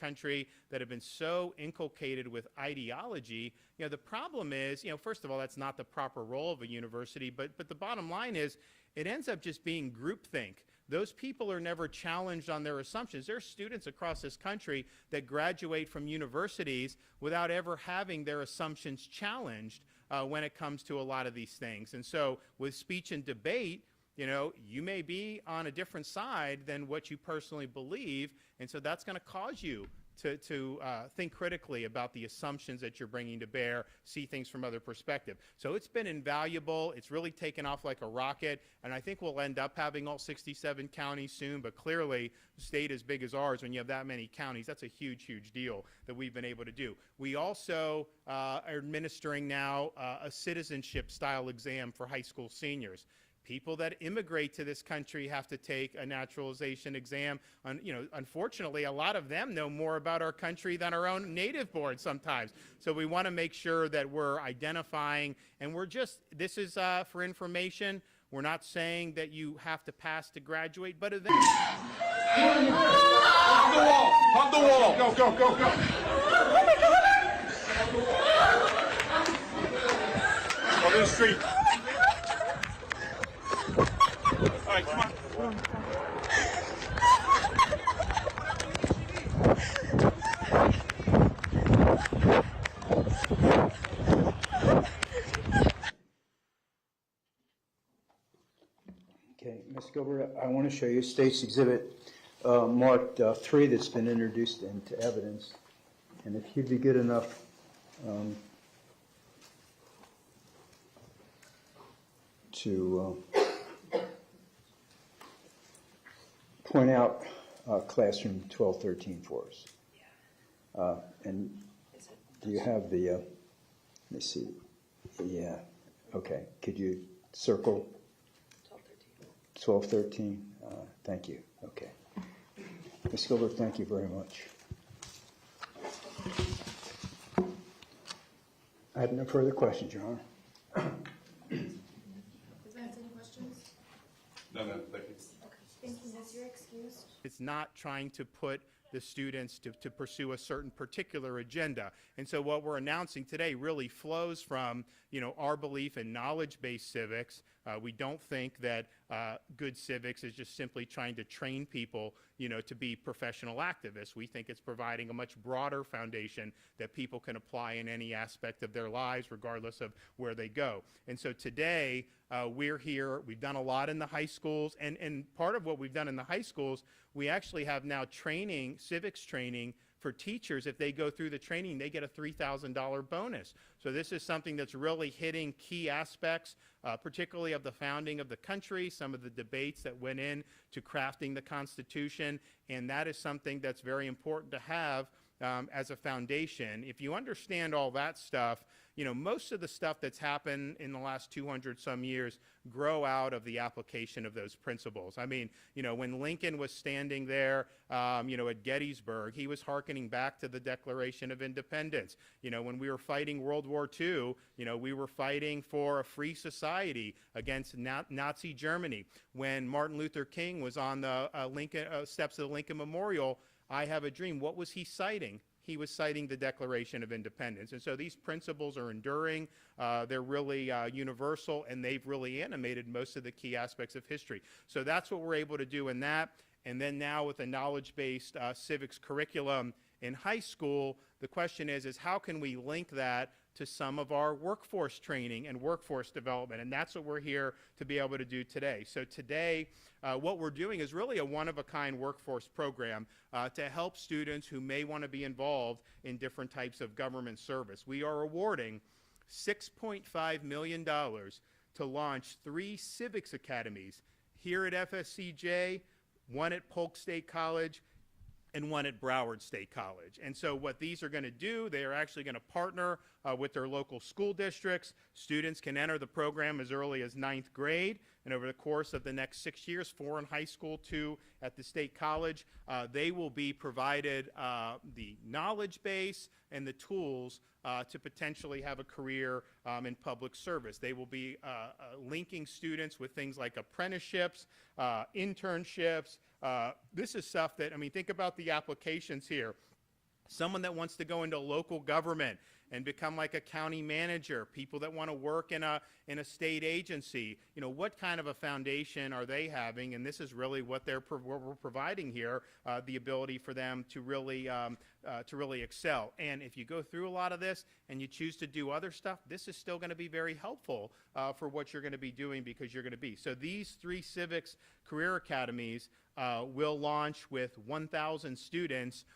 country that have been so inculcated with ideology. The problem is, first of all, that's not the proper role of a university, but the bottom line is it ends up just being groupthink. Those people are never challenged on their assumptions. There are students across this country that graduate from universities without ever having their assumptions challenged when it comes to a lot of these things. And so with speech and debate, you may be on a different side than what you personally believe, and so that's going to cause you to think critically about the assumptions that you're bringing to bear, see things from other perspective. So it's been invaluable. It's really taken off like a rocket, and I think we'll end up having all 67 counties soon, but clearly a state as big as ours, when you have that many counties, that's a huge, huge deal that we've been able to do. We also are administering now a citizenship-style exam for high school seniors. People that immigrate to this country have to take a naturalization exam. Unfortunately, a lot of them know more about our country than our own native born sometimes. So we want to make sure that we're identifying, and this is for information. We're not saying that you have to pass to graduate, but eventually. Hug the wall! Hug the wall! Go, go, go, go! Go to the street. All right, come on. Okay, Ms. Gilbert, I want to show you State's Exhibit marked 3 that's been introduced into evidence. And if you'd be good enough to point out classroom 1213 for us. And do you have the, let me see, yeah, okay. Could you circle 1213? Thank you, okay. Ms. Gilbert, thank you very much. I have no further questions, Your Honor. Advance, any questions? No, thank you. Okay, thank you, Miss. You're excused. It's not trying to put the students to pursue a certain particular agenda. And so what we're announcing today really flows from, our belief in knowledge-based civics. We don't think that good civics is just simply trying to train people, to be professional activists. We think it's providing a much broader foundation that people can apply in any aspect of their lives, regardless of where they go. And so today, we're here. We've done a lot in the high schools, and part of what we've done in the high schools, we actually have now civics training for teachers. If they go through the training, they get a $3,000 bonus. So this is something that's really hitting key aspects, particularly of the founding of the country, some of the debates that went in to crafting the Constitution, and that is something that's very important to have as a foundation. If you understand all that stuff, most of the stuff that's happened in the last 200 some years grow out of the application of those principles. I mean, when Lincoln was standing there, at Gettysburg, he was hearkening back to the Declaration of Independence. When we were fighting World War II, we were fighting for a free society against Nazi Germany. When Martin Luther King was on the steps of the Lincoln Memorial, I have a dream. What was he citing? He was citing the Declaration of Independence. And so these principles are enduring, they're really universal, and they've really animated most of the key aspects of history. So that's what we're able to do in that. And then now with a knowledge-based civics curriculum in high school, the question is how can we link that to some of our workforce training and workforce development? And that's what we're here to be able to do today. So today, what we're doing is really a one-of-a-kind workforce program to help students who may want to be involved in different types of government service. We are awarding $6.5 million to launch 3 civics academies here at FSCJ, one at Polk State College, and one at Broward State College. And so what these are going to do, they are actually going to partner with their local school districts. Students can enter the program as early as 9th grade, and over the course of the next 6 years, 4 in high school, 2 at the state college, they will be provided the knowledge base and the tools to potentially have a career in public service. They will be linking students with things like apprenticeships, internships. This is stuff that, think about the applications here. someone that wants to go into local government and become like a county manager, people that want to work in a state agency. You know, what kind of a foundation are they having? And this is really what what we're providing here, the ability for them to really excel. And if you go through a lot of this and you choose to do other stuff, this is still going to be very helpful for what you're going to be doing, because you're going to be. So these 3 civics career academies will launch with 1,000 students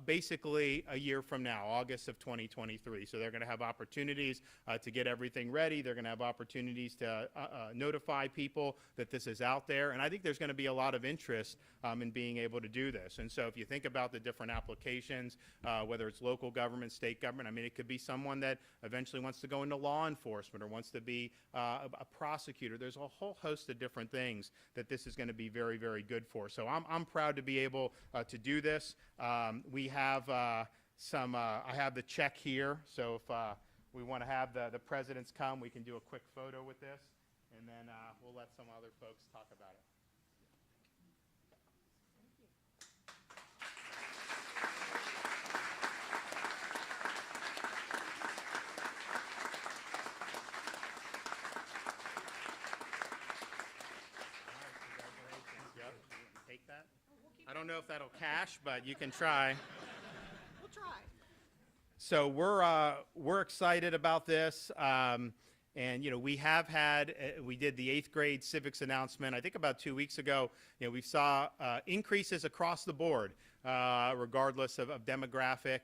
basically a year from now, August of 2023. So they're going to have opportunities to get everything ready. They're going to have opportunities to notify people that this is out there. And I think there's going to be a lot of interest in being able to do this. And so if you think about the different applications, whether it's local government, state government, I mean, it could be someone that eventually wants to go into law enforcement or wants to be a prosecutor. There's a whole host of different things that this is going to be very, very good for. So I'm proud to be able to do this. We have I have the check here, so if we want to have the presidents come, we can do a quick photo with this, and then we'll let some other folks talk about it. Yep. Take that. I don't know if that'll cash, but you can try. We'll try. So we're excited about this, and you know, we have had we did the 8th grade civics announcement I think about 2 weeks ago. You know, we saw increases across the board, regardless of demographic.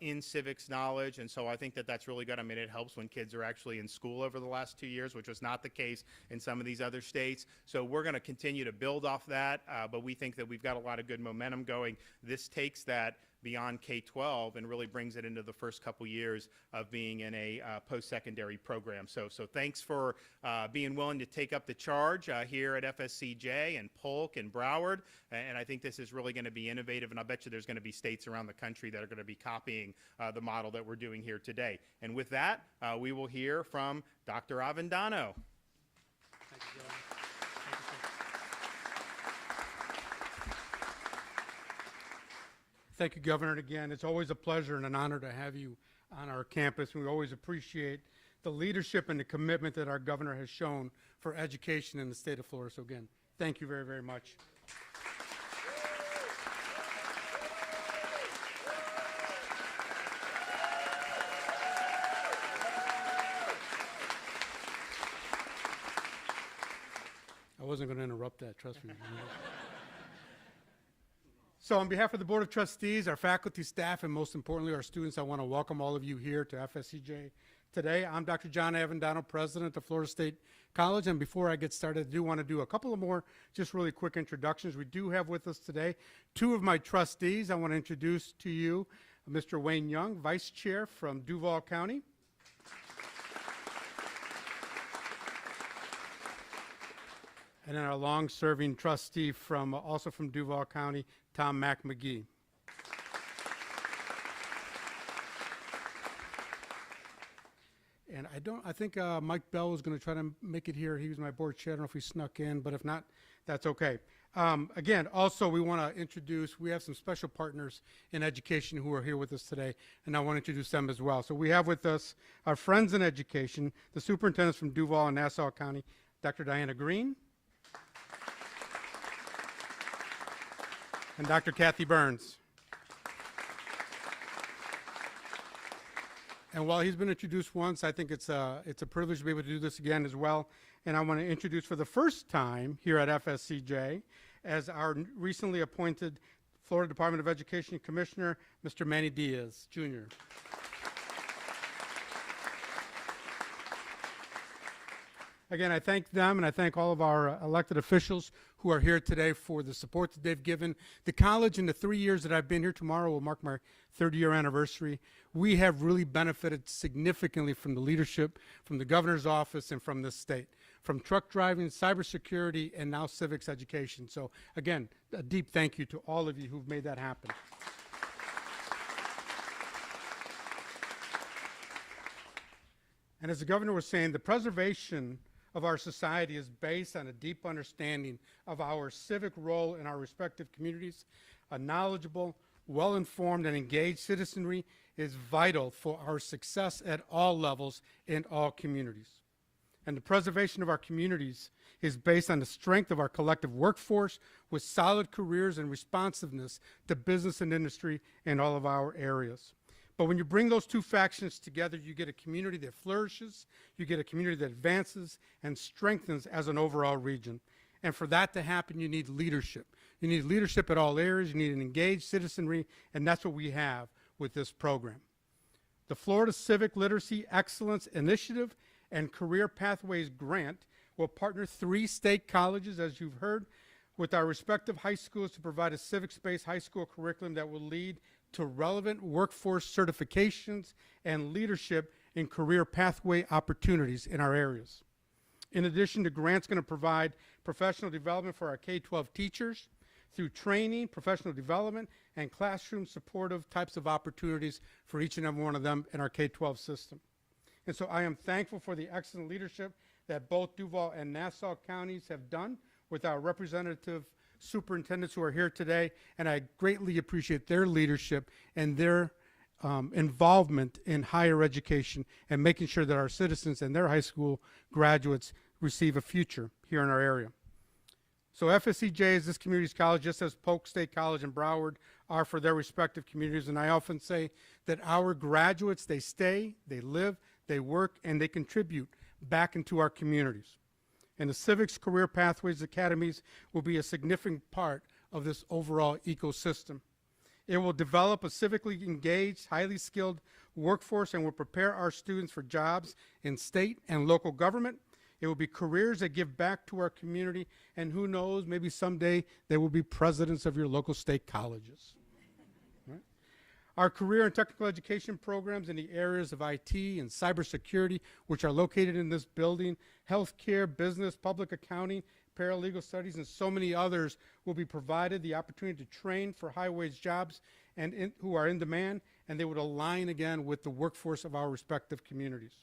In civics knowledge, and so I think that that's really good. I mean, it helps when kids are actually in school over the last 2 years, which was not the case in some of these other states. So we're going to continue to build off that, but we think that we've got a lot of good momentum going. This takes that beyond K-12 and really brings it into the first couple years of being in a post-secondary program. So thanks for being willing to take up the charge here at FSCJ and Polk and Broward. And I think this is really going to be innovative, and I bet you there's going to be states around the country that are going to be copying the model that we're doing here today. And with that, we will hear from Dr. Avendano. Thank you, Governor. Thank you, sir. Thank you, Governor. And again, it's always a pleasure and an honor to have you on our campus. And we always appreciate the leadership and the commitment that our governor has shown for education in the state of Florida. So again, thank you very, very much. I wasn't going to interrupt that, trust me. So on behalf of the Board of Trustees, our faculty, staff, and most importantly, our students, I want to welcome all of you here to FSCJ today. I'm Dr. John Avendano, President of Florida State College, and before I get started, I do want to do a couple of more just really quick introductions. We do have with us today 2 of my trustees. I want to introduce to you Mr. Wayne Young, Vice Chair from Duval County. And then our long-serving trustee also from Duval County, Tom McMcGee. And I think Mike Bell was going to try to make it here. He was my board chair. I don't know if he snuck in, but if not, that's okay. Again, also we want to introduce, we have some special partners in education who are here with us today, and I want to introduce them as well. So we have with us our friends in education, the superintendents from Duval and Nassau County, Dr. Diana Green, and Dr. Kathy Burns. And while he's been introduced once, I think it's a privilege to be able to do this again as well. And I want to introduce for the first time here at FSCJ as our recently appointed Florida Department of Education Commissioner, Mr. Manny Diaz, Jr. Again, I thank them and I thank all of our elected officials who are here today for the support that they've given the college in the 3 years that I've been here. Tomorrow will mark my 30-year anniversary. We have really benefited significantly from the leadership from the governor's office and from this state, from truck driving, cybersecurity, and now civics education. So again, a deep thank you to all of you who've made that happen. And as the governor was saying, the preservation of our society is based on a deep understanding of our civic role in our respective communities, a knowledgeable, well-informed, and engaged citizenry is vital for our success at all levels in all communities. And the preservation of our communities is based on the strength of our collective workforce with solid careers and responsiveness to business and industry in all of our areas. But when you bring those two factions together, you get a community that flourishes, you get a community that advances and strengthens as an overall region. And for that to happen, you need leadership. You need leadership at all areas, you need an engaged citizenry, and that's what we have with this program. The Florida Civic Literacy Excellence Initiative and Career Pathways Grant will partner 3 state colleges, as you've heard, with our respective high schools to provide a civics-based high school curriculum that will lead to relevant workforce certifications and leadership in career pathway opportunities in our areas. In addition, the grant's going to provide professional development for our K-12 teachers through training, professional development, and classroom supportive types of opportunities for each and every one of them in our K-12 system. And so I am thankful for the excellent leadership that both Duval and Nassau counties have done with our representative superintendents who are here today, and I greatly appreciate their leadership and their involvement in higher education and making sure that our citizens and their high school graduates receive a future here in our area. So FSCJ is this community's college, just as Polk State College and Broward are for their respective communities, and I often say that our graduates, they stay, they live, they work, and they contribute back into our communities. And the Civics Career Pathways Academies will be a significant part of this overall ecosystem. It will develop a civically engaged, highly skilled workforce and will prepare our students for jobs in state and local government. It will be careers that give back to our community, and who knows, maybe someday they will be presidents of your local state colleges. Right? Our career and technical education programs in the areas of IT and cybersecurity, which are located in this building, healthcare, business, public accounting, paralegal studies, and so many others will be provided the opportunity to train for high-wage jobs and who are in demand, and they would align again with the workforce of our respective communities.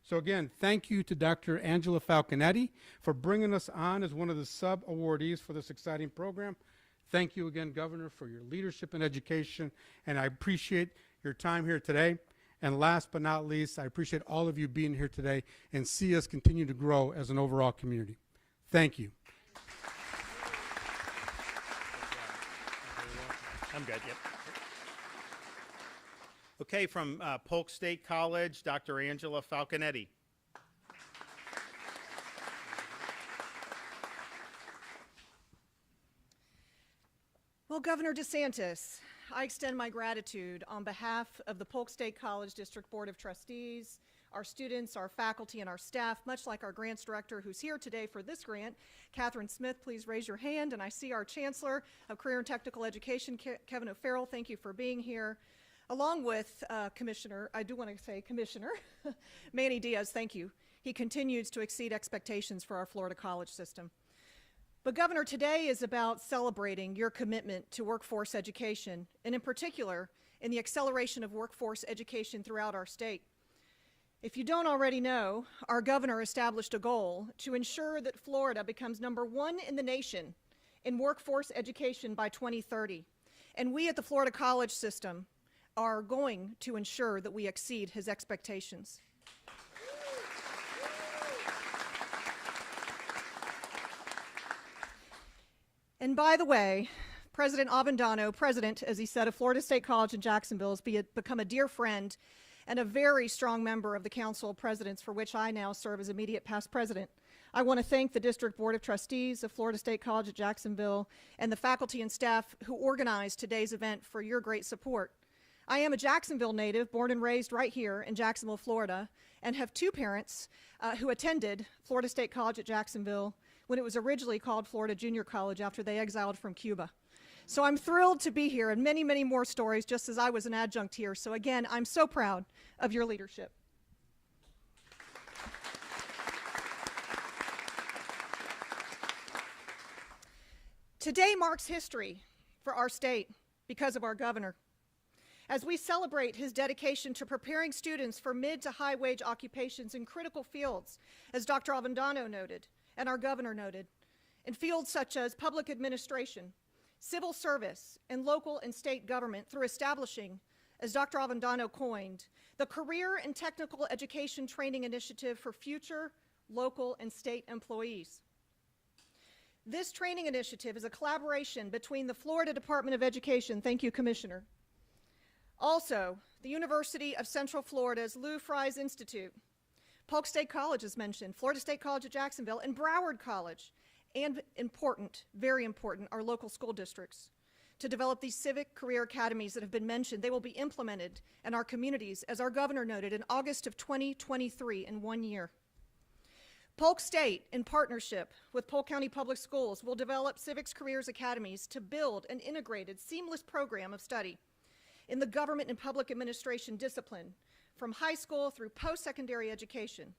So again, thank you to Dr. Angela Falconetti for bringing us on as one of the sub-awardees for this exciting program. Thank you again, Governor, for your leadership in education, and I appreciate your time here today. And last but not least, I appreciate all of you being here today and see us continue to grow as an overall community. Thank you. I'm good, yep. Okay, from Polk State College, Dr. Angela Falconetti. Well, Governor DeSantis, I extend my gratitude on behalf of the Polk State College District Board of Trustees, our students, our faculty, and our staff, much like our grants director who's here today for this grant. Catherine Smith, please raise your hand. And I see our Chancellor of Career and Technical Education, Kevin O'Farrell, thank you for being here. Along with Commissioner, I do want to say Commissioner, Manny Diaz, thank you. He continues to exceed expectations for our Florida college system. But Governor, today is about celebrating your commitment to workforce education, and in particular, in the acceleration of workforce education throughout our state. If you don't already know, our governor established a goal to ensure that Florida becomes #1 in the nation in workforce education by 2030. And we at the Florida college system are going to ensure that we exceed his expectations. And by the way, President Avendano, president, as he said, of Florida State College in Jacksonville, has become a dear friend and a very strong member of the Council of Presidents, for which I now serve as immediate past president. I want to thank the District Board of Trustees of Florida State College at Jacksonville and the faculty and staff who organized today's event for your great support. I am a Jacksonville native, born and raised right here in Jacksonville, Florida, and have 2 parents who attended Florida State College at Jacksonville when it was originally called Florida Junior College after they exiled from Cuba. So I'm thrilled to be here, and many, many more stories, just as I was an adjunct here. So again, I'm so proud of your leadership. Today marks history for our state because of our governor. As we celebrate his dedication to preparing students for mid to high wage occupations in critical fields, as Dr. Avendano noted, and our governor noted, in fields such as public administration, civil service, and local and state government through establishing, as Dr. Avendano coined, the Career and Technical Education Training Initiative for future local and state employees. This training initiative is a collaboration between the Florida Department of Education, thank you, Commissioner, also the University of Central Florida's Lou Fries Institute, Polk State College is mentioned, Florida State College at Jacksonville, and Broward College, and important, very important, our local school districts to develop these civic career academies that have been mentioned. They will be implemented in our communities, as our governor noted, in August of 2023, in 1 year. Polk State, in partnership with Polk County Public Schools, will develop civics careers academies to build an integrated, seamless program of study in the government and public administration discipline from high school through post-secondary education.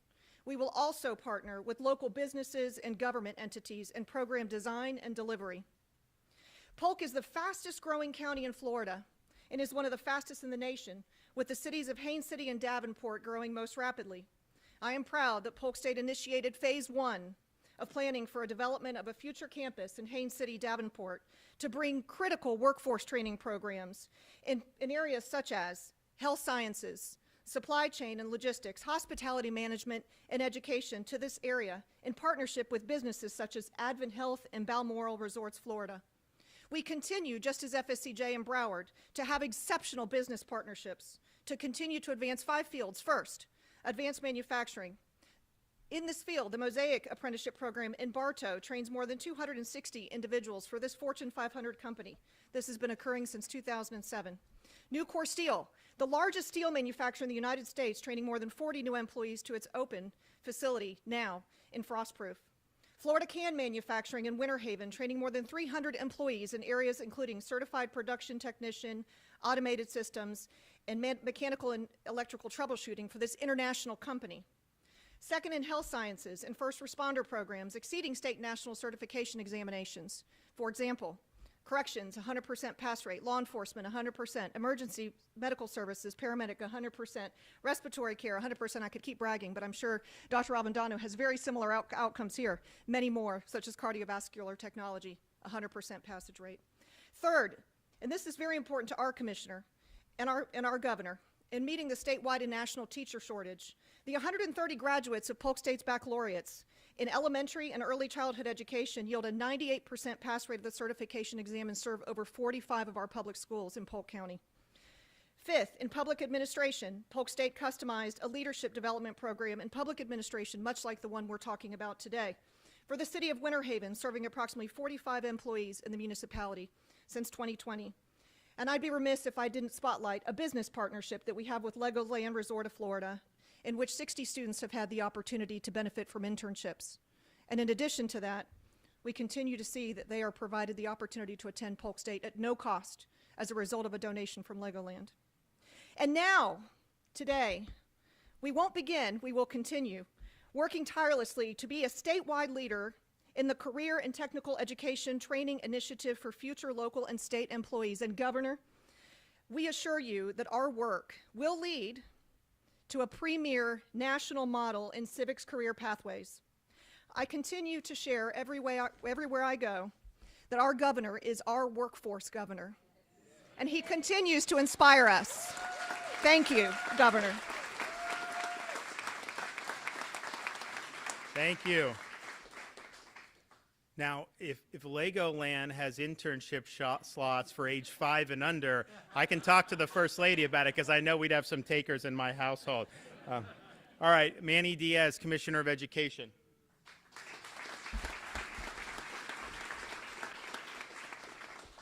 We will also partner with local businesses and government entities in program design and delivery. Polk is the fastest growing county in Florida and is one of the fastest in the nation, with the cities of Haines City and Davenport growing most rapidly. I am proud that Polk State initiated phase 1 of planning for a development of a future campus in Haines City, Davenport, to bring critical workforce training programs in areas such as health sciences, supply chain and logistics, hospitality management, and education to this area in partnership with businesses such as Advent Health and Balmoral Resorts, Florida. We continue, just as FSCJ and Broward, to have exceptional business partnerships to continue to advance 5 fields. First, advanced manufacturing. In this field, the Mosaic Apprenticeship Program in Bartow trains more than 260 individuals for this Fortune 500 company. This has been occurring since 2007. Nucor Steel, the largest steel manufacturer in the United States, training more than 40 new employees to its open facility now in Frostproof. Florida Can Manufacturing in Winter Haven, training more than 300 employees in areas including certified production technician, automated systems, and mechanical and electrical troubleshooting for this international company. Second, in health sciences and first responder programs exceeding state and national certification examinations. For example, corrections, 100% pass rate, law enforcement, 100%, emergency medical services, paramedic, 100%, respiratory care, 100%. I could keep bragging, but I'm sure Dr. Avendano has very similar outcomes here. Many more, such as cardiovascular technology, 100% passage rate. Third, and this is very important to our commissioner and our governor, in meeting the statewide and national teacher shortage, the 130 graduates of Polk State's baccalaureates in elementary and early childhood education yield a 98% pass rate of the certification exam and serve over 45 of our public schools in Polk County. Fifth, in public administration, Polk State customized a leadership development program in public administration, much like the one we're talking about today, for the city of Winter Haven, serving approximately 45 employees in the municipality since 2020. And I'd be remiss if I didn't spotlight a business partnership that we have with Legoland Resort of Florida, in which 60 students have had the opportunity to benefit from internships. And in addition to that, we continue to see that they are provided the opportunity to attend Polk State at no cost as a result of a donation from Legoland. And now, today, we won't begin, we will continue working tirelessly to be a statewide leader in the Career and Technical Education Training Initiative for future local and state employees. And Governor, we assure you that our work will lead to a premier national model in civics career pathways. I continue to share everywhere I go that our governor is our workforce governor, and he continues to inspire us. Thank you, Governor. Thank you. Now, if Legoland has internship slots for age 5 and under, I can talk to the First Lady about it because I know we'd have some takers in my household. All right, Manny Diaz, Commissioner of Education.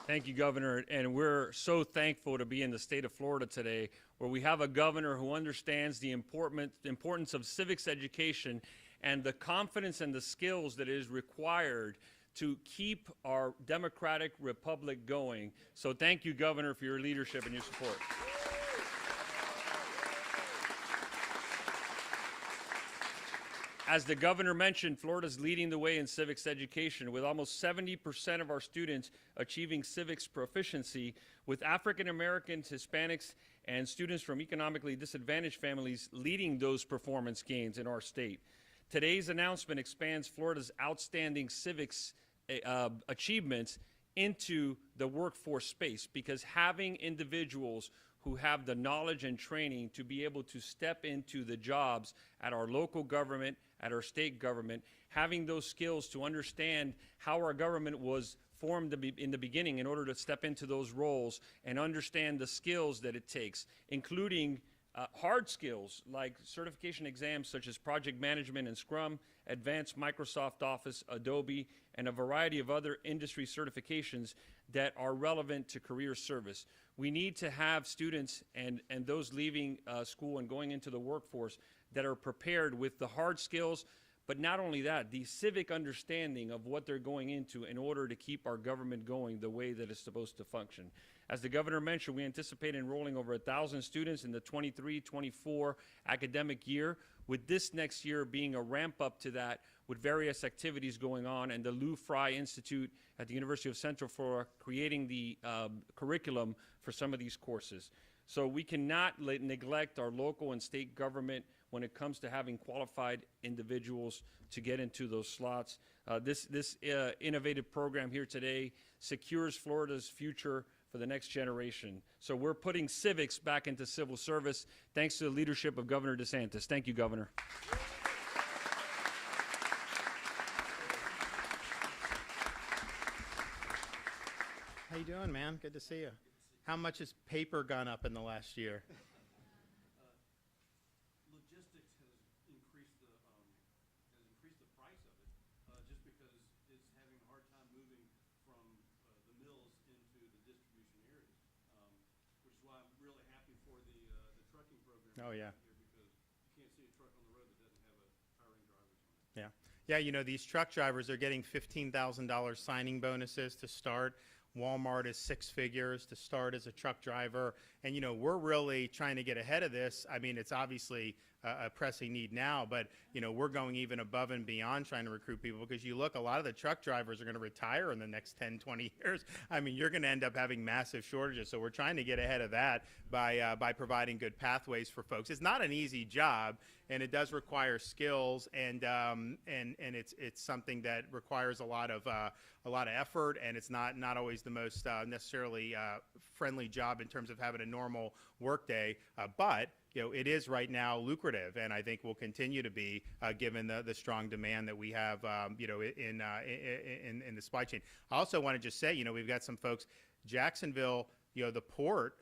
Thank you, Governor, and we're so thankful to be in the state of Florida today, where we have a governor who understands the importance of civics education and the confidence and the skills that is required to keep our democratic republic going. So thank you, Governor, for your leadership and your support. As the governor mentioned, Florida's leading the way in civics education, with almost 70% of our students achieving civics proficiency, with African Americans, Hispanics, and students from economically disadvantaged families leading those performance gains in our state. Today's announcement expands Florida's outstanding civics achievements into the workforce space, because having individuals who have the knowledge and training to be able to step into the jobs at our local government, at our state government, having those skills to understand how our government was formed in the beginning in order to step into those roles and understand the skills that it takes, including hard skills like certification exams such as project management and Scrum, advanced Microsoft Office, Adobe, and a variety of other industry certifications that are relevant to career service. We need to have students and those leaving school and going into the workforce that are prepared with the hard skills, but not only that, the civic understanding of what they're going into in order to keep our government going the way that it's supposed to function. As the governor mentioned, we anticipate enrolling over 1,000 students in the 23-24 academic year, with this next year being a ramp up to that with various activities going on, and the Lou Fry Institute at the University of Central Florida creating the curriculum for some of these courses. So we cannot neglect our local and state government when it comes to having qualified individuals to get into those slots. This innovative program here today secures Florida's future for the next generation. So we're putting civics back into civil service thanks to the leadership of Governor DeSantis. Thank you, Governor. How you doing, man? Good to see you. How much has paper gone up in the last year? Logistics has increased the price of it, just because it's having a hard time moving from the mills into the distribution areas, which is why I'm really happy for the trucking program. Oh, yeah. Here, because you can't see a truck on the road that doesn't have hiring drivers on it. Yeah. Yeah, you know, these truck drivers are getting $15,000 signing bonuses to start. Walmart is 6 figures to start as a truck driver. And, you know, we're really trying to get ahead of this. I mean, it's obviously a pressing need now, but, you know, we're going even above and beyond trying to recruit people, because you look, a lot of the truck drivers are going to retire in the next 10, 20 years. I mean, you're going to end up having massive shortages. So we're trying to get ahead of that by providing good pathways for folks. It's not an easy job, and it does require skills, and it's something that requires a lot of effort, and it's not always the most necessarily friendly job in terms of having a normal workday, but you know, it is right now lucrative, and I think will continue to be given the strong demand that we have, you know, in the supply chain. I also want to just say, you know, we've got some folks, Jacksonville, you know, the port.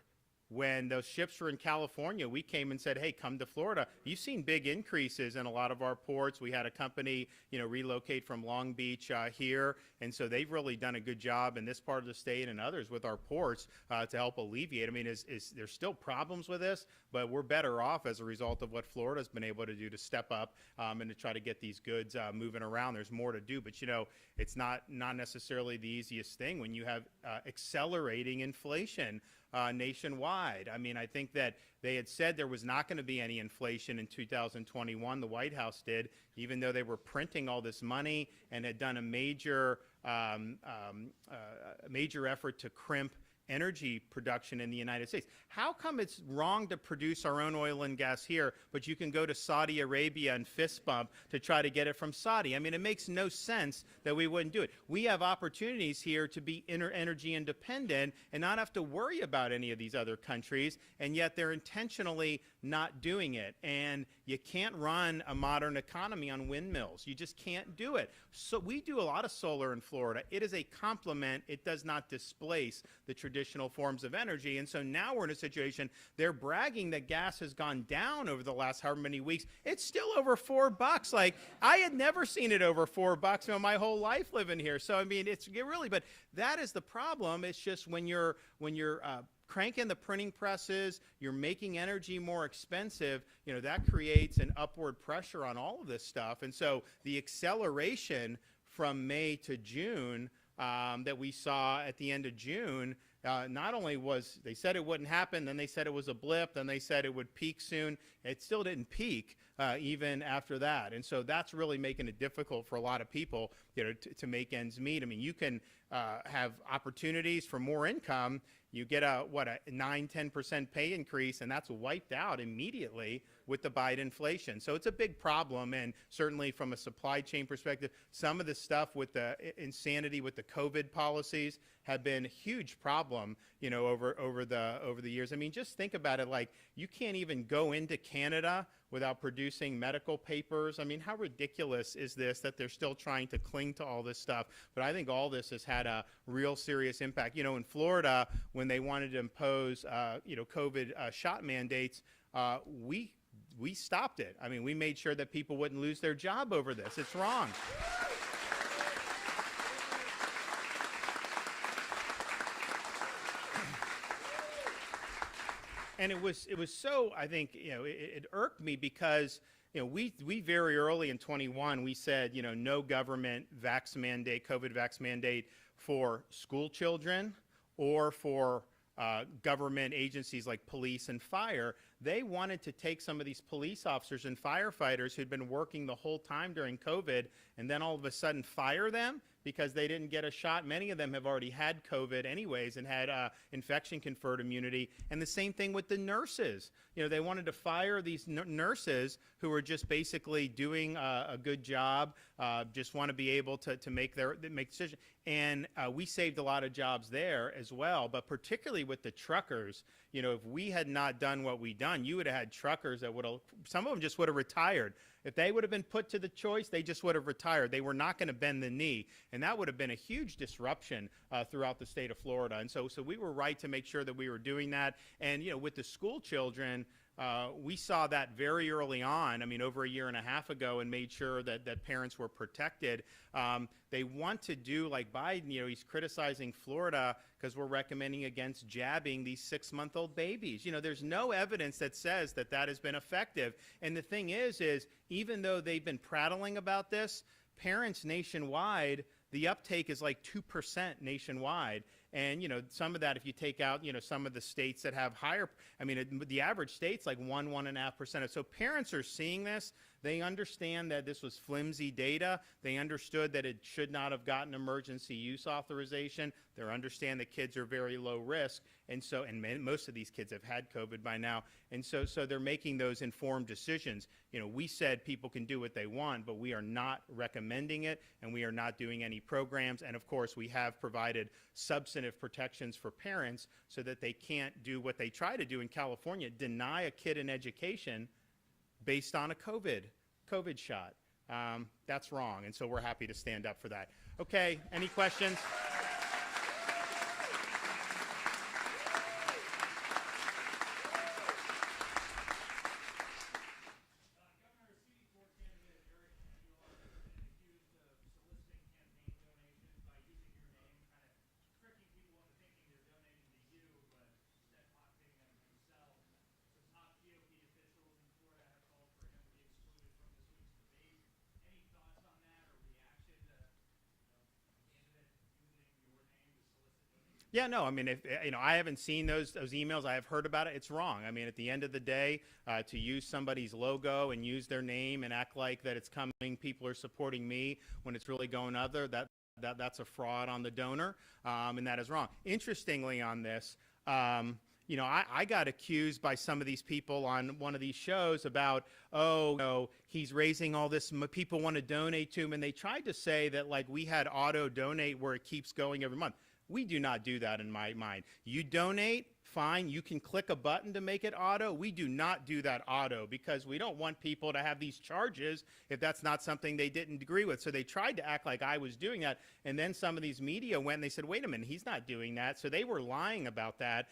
When those ships were in California, we came and said, hey, come to Florida. You've seen big increases in a lot of our ports. We had a company, you know, relocate from Long Beach here. And so they've really done a good job in this part of the state and others with our ports to help alleviate. I mean, there's still problems with this, but we're better off as a result of what Florida's been able to do to step up and to try to get these goods moving around. There's more to do, but, you know, it's not necessarily the easiest thing when you have accelerating inflation nationwide. I mean, I think that they had said there was not going to be any inflation in 2021. The White House did, even though they were printing all this money and had done a major effort to crimp energy production in the United States. How come it's wrong to produce our own oil and gas here, but you can go to Saudi Arabia and fist bump to try to get it from Saudi? I mean, it makes no sense that we wouldn't do it. We have opportunities here to be energy independent and not have to worry about any of these other countries, and yet they're intentionally not doing it. And you can't run a modern economy on windmills. You just can't do it. So we do a lot of solar in Florida. It is a complement. It does not displace the traditional forms of energy. And so now we're in a situation, they're bragging that gas has gone down over the last however many weeks. It's still over $4. Like, I had never seen it over $4 in my whole life living here. So, I mean, it's really, but that is the problem. It's just when you're cranking the printing presses, you're making energy more expensive, you know, that creates an upward pressure on all of this stuff. And so the acceleration from May to June that we saw at the end of June, not only was, they said it wouldn't happen, then they said it was a blip, then they said it would peak soon. It still didn't peak even after that. And so that's really making it difficult for a lot of people, you know, to make ends meet. I mean, you can, have opportunities for more income, you get a 9-10% pay increase, and that's wiped out immediately with the Biden inflation. So it's a big problem, and certainly from a supply chain perspective, some of the stuff with the insanity with the COVID policies have been a huge problem, over the years. I mean, just think about it. Like, you can't even go into Canada without producing medical papers. I mean, how ridiculous is this that they're still trying to cling to all this stuff? But I think all this has had a real serious impact. In Florida, when they wanted to impose, COVID shot mandates, we stopped it. I mean, we made sure that people wouldn't lose their job over this. It's wrong. And it was so, I think, it irked me because, we very early in 21, we said, no government COVID vax mandate for school children or for government agencies like police and fire. They wanted to take some of these police officers and firefighters who'd been working the whole time during COVID and then all of a sudden fire them because they didn't get a shot. Many of them have already had COVID anyways and had infection-conferred immunity. And the same thing with the nurses. They wanted to fire these nurses who were just basically doing a good job, just want to be able to make decisions. And we saved a lot of jobs there as well, but particularly with the truckers. If we had not done what we done, you would have had truckers that some of them just would have retired. If they would have been put to the choice, they just would have retired. They were not going to bend the knee. And that would have been a huge disruption throughout the state of Florida. And so we were right to make sure that we were doing that. And, with the school children, we saw that very early on, over a year and a half ago, and made sure that parents were protected. They want to do, like Biden, he's criticizing Florida because we're recommending against jabbing these 6-month-old babies. There's no evidence that says that has been effective. And the thing is even though they've been prattling about this, parents nationwide, the uptake is like 2% nationwide. And, some of that, if you take out, some of the states that have higher, the average state's like 1.5%. So parents are seeing this. They understand that this was flimsy data. They understood that it should not have gotten emergency use authorization. They understand that kids are very low risk. And most of these kids have had COVID by now. And so they're making those informed decisions. We said people can do what they want, but we are not recommending it, and we are not doing any programs. And of course, we have provided substantive protections for parents so that they can't do what they try to do in California, deny a kid an education based on a COVID shot. That's wrong, and so we're happy to stand up for that. Okay, any questions? Yeah, no, if, I haven't seen those emails. I have heard about it. It's wrong. At the end of the day, to use somebody's logo and use their name and act like that it's coming, people are supporting me when it's really going other, that's a fraud on the donor, and that is wrong. Interestingly on this, I got accused by some of these people on one of these shows about, he's raising all this, people want to donate to him, and they tried to say that like we had auto donate where it keeps going every month. We do not do that in my mind. You donate, fine. You can click a button to make it auto. We do not do that auto because we don't want people to have these charges if that's not something they didn't agree with. So they tried to act like I was doing that. And then some of these media went and they said, wait a minute, he's not doing that. So they were lying about that.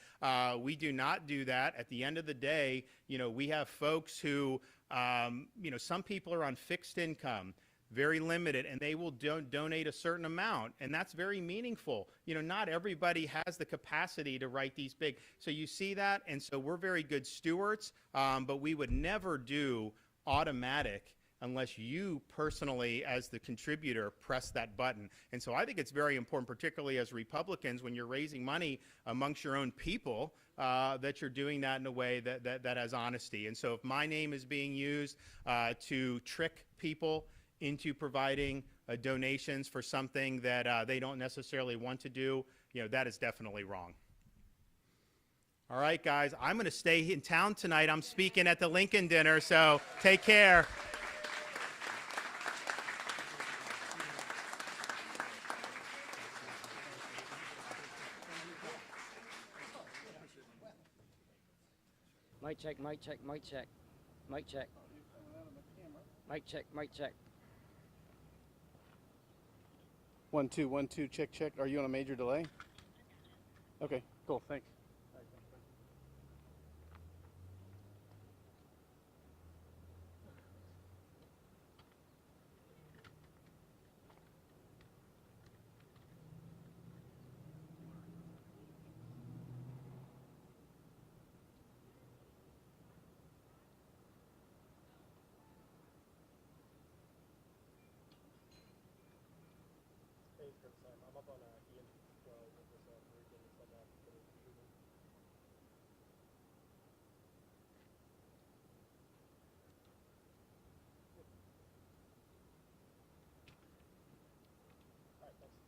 We do not do that. At the end of the day, we have folks who, some people are on fixed income, very limited, and they will donate a certain amount, and that's very meaningful. Not everybody has the capacity to write these big. So you see that, and so we're very good stewards, but we would never do automatic unless you personally, as the contributor, press that button. And so I think it's very important, particularly as Republicans, when you're raising money amongst your own people, that you're doing that in a way that has honesty. And so if my name is being used to trick people into providing donations for something that they don't necessarily want to do, that is definitely wrong. All right, guys, I'm going to stay in town tonight. I'm speaking at the Lincoln dinner, so take care. Mic check, mic check, mic check, mic check. Mic check, mic check. 1 2 1 2 check check. Are you on a major delay? Okay, cool. Thanks. I'm up on EM 12 with this hurricane and stuff after the shooting. All right, thanks.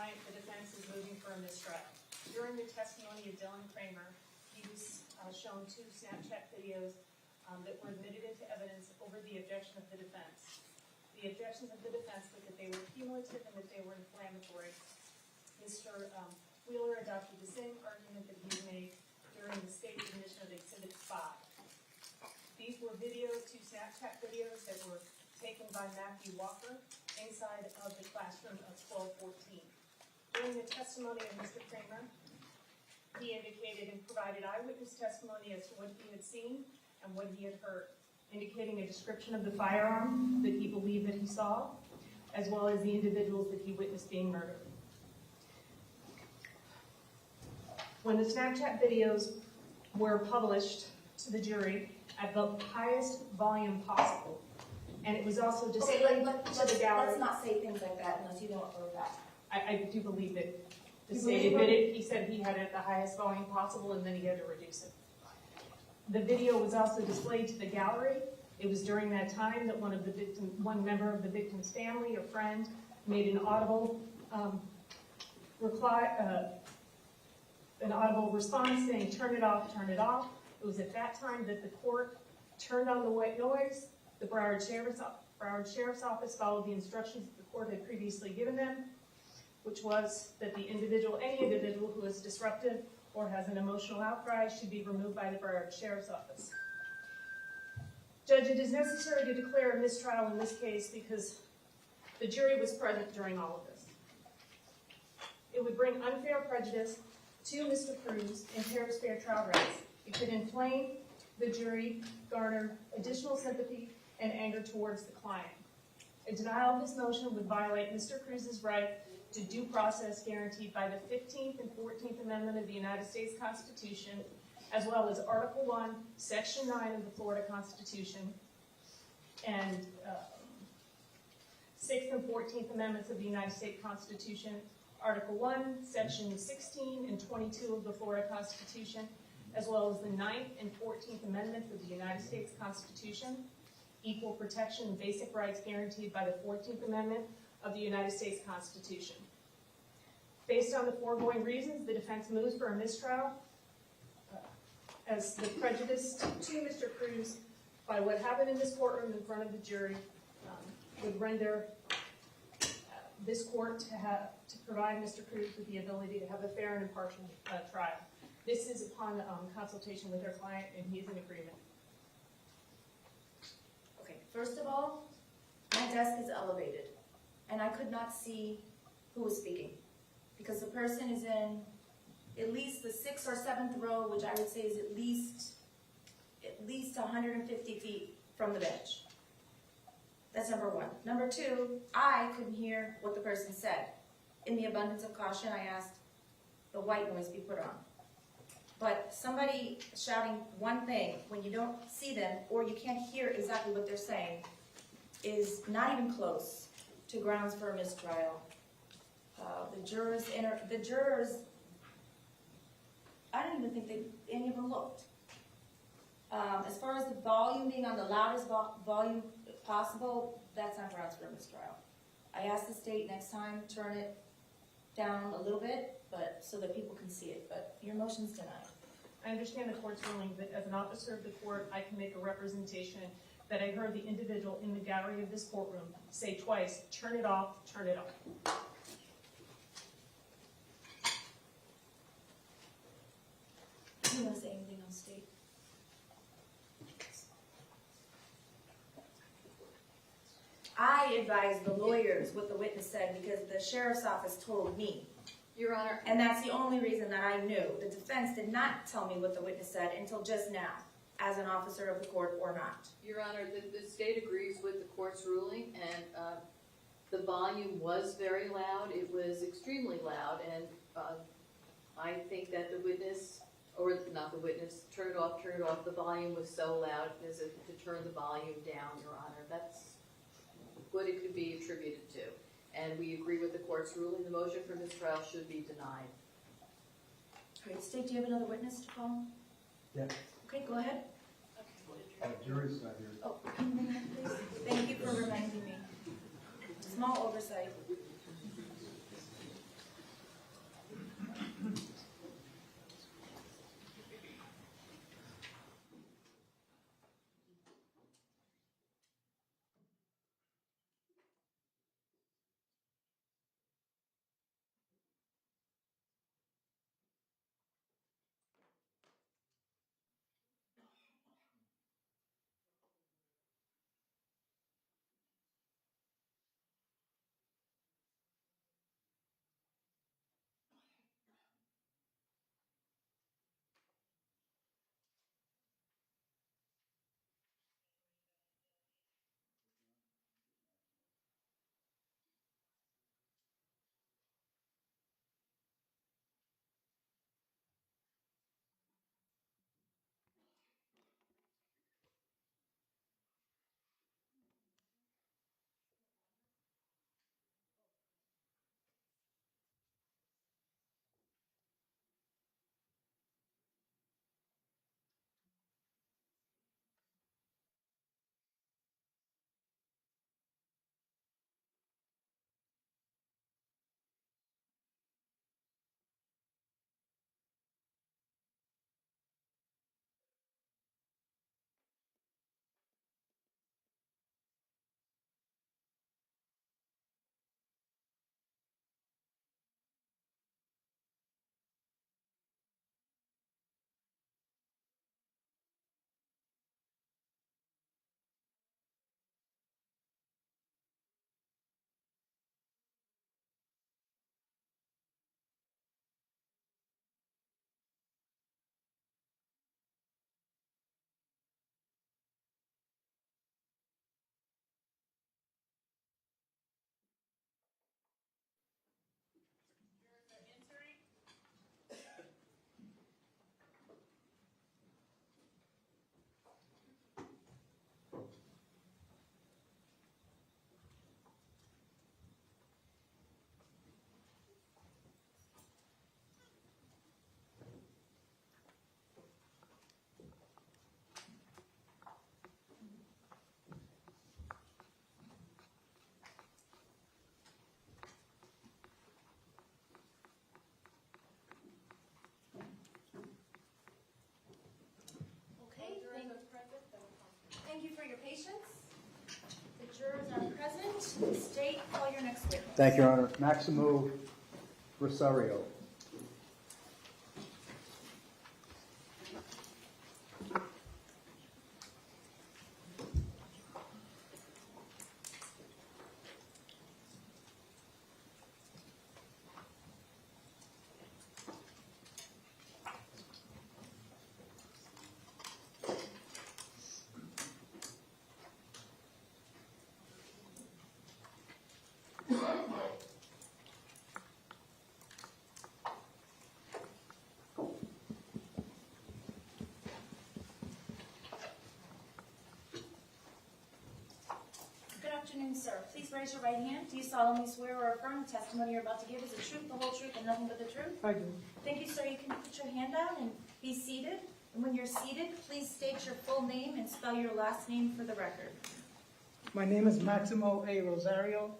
client, the defense is moving for a mistrial. During the testimony of Dylan Kramer, he was shown 2 Snapchat videos that were admitted into evidence over the objection of the defense. The objections of the defense were that they were cumulative and that they were inflammatory. Mr. Wheeler adopted the same argument that he made during the state admission of Exhibit 5. These were videos, 2 Snapchat videos that were taken by Matthew Walker inside of the classroom of 1214. During the testimony of Mr. Kramer, he indicated and provided eyewitness testimony as to what he had seen and what he had heard, indicating a description of the firearm that he believed that he saw, as well as the individuals that he witnessed being murdered. When the Snapchat videos were published to the jury at the highest volume possible, and it was also displayed to the gallery. Let's not say things like that unless you know what we're about. I do believe that the state admitted, he said he had it at the highest volume possible and then he had to reduce it. The video was also displayed to the gallery. It was during that time that one member of the victim's family or friend made an audible response saying, "Turn it off, turn it off." It was at that time that the court turned on the white noise. The Broward Sheriff's Office followed the instructions that the court had previously given them, which was that any individual who is disruptive or has an emotional outcry should be removed by the Broward Sheriff's Office. Judge, it is necessary to declare a mistrial in this case because the jury was present during all of this. It would bring unfair prejudice to Mr. Cruz and impair his fair trial rights. It could inflame the jury, garner additional sympathy and anger towards the client. A denial of this motion would violate Mr. Cruz's right to due process guaranteed by the 15th and 14th Amendment of the United States Constitution, as well as Article 1, Section 9 of the Florida Constitution, and 6th and 14th Amendments of the United States Constitution, Article 1, Section 16 and 22 of the Florida Constitution, as well as the 9th and 14th Amendments of the United States Constitution, equal protection and basic rights guaranteed by the 14th Amendment of the United States Constitution. Based on the foregoing reasons, the defense moves for a mistrial as the prejudice to Mr. Cruz by what happened in this courtroom in front of the jury would render this court to provide Mr. Cruz with the ability to have a fair and impartial trial. This is upon consultation with our client, and he is in agreement. Okay, first of all, my desk is elevated, and I could not see who was speaking because the person is in at least the 6th or 7th row, which I would say is at least 150 feet from the bench. That's number one. Number two, I couldn't hear what the person said. In the abundance of caution, I asked the white noise be put on. But somebody shouting one thing when you don't see them or you can't hear exactly what they're saying is not even close to grounds for a mistrial. The jurors, I don't even think any of them looked. As far as the volume being on the loudest volume possible, that's on grounds for a mistrial. I asked the state next time, turn it down a little bit, but so that people can see it, but your motion's denied. I understand the court's ruling that as an officer of the court, I can make a representation that I heard the individual in the gallery of this courtroom say twice, turn it off, turn it off. Do you want to say anything on state? I advised the lawyers what the witness said because the sheriff's office told me. Your Honor. And that's the only reason that I knew. The defense did not tell me what the witness said until just now, as an officer of the court or not. Your Honor, the state agrees with the court's ruling, and the volume was very loud. It was extremely loud, and I think that the witness, or not the witness, turn it off, the volume was so loud as to turn the volume down, Your Honor. That's what it could be attributed to. And we agree with the court's ruling. The motion for mistrial should be denied. All right, State, do you have another witness to call? Yeah. Okay, go ahead. Jury's not here. Oh, please. Thank you for reminding me. Small oversight. State, call your next witness. Thank you, Your Honor. Maximo Rosario. Good afternoon, sir. Please raise your right hand. Do you solemnly swear or affirm the testimony you're about to give is the truth, the whole truth, and nothing but the truth? I do. Thank you, sir. You can put your hand down and be seated. And when you're seated, please state your full name and spell your last name for the record. My name is Maximo A. Rosario.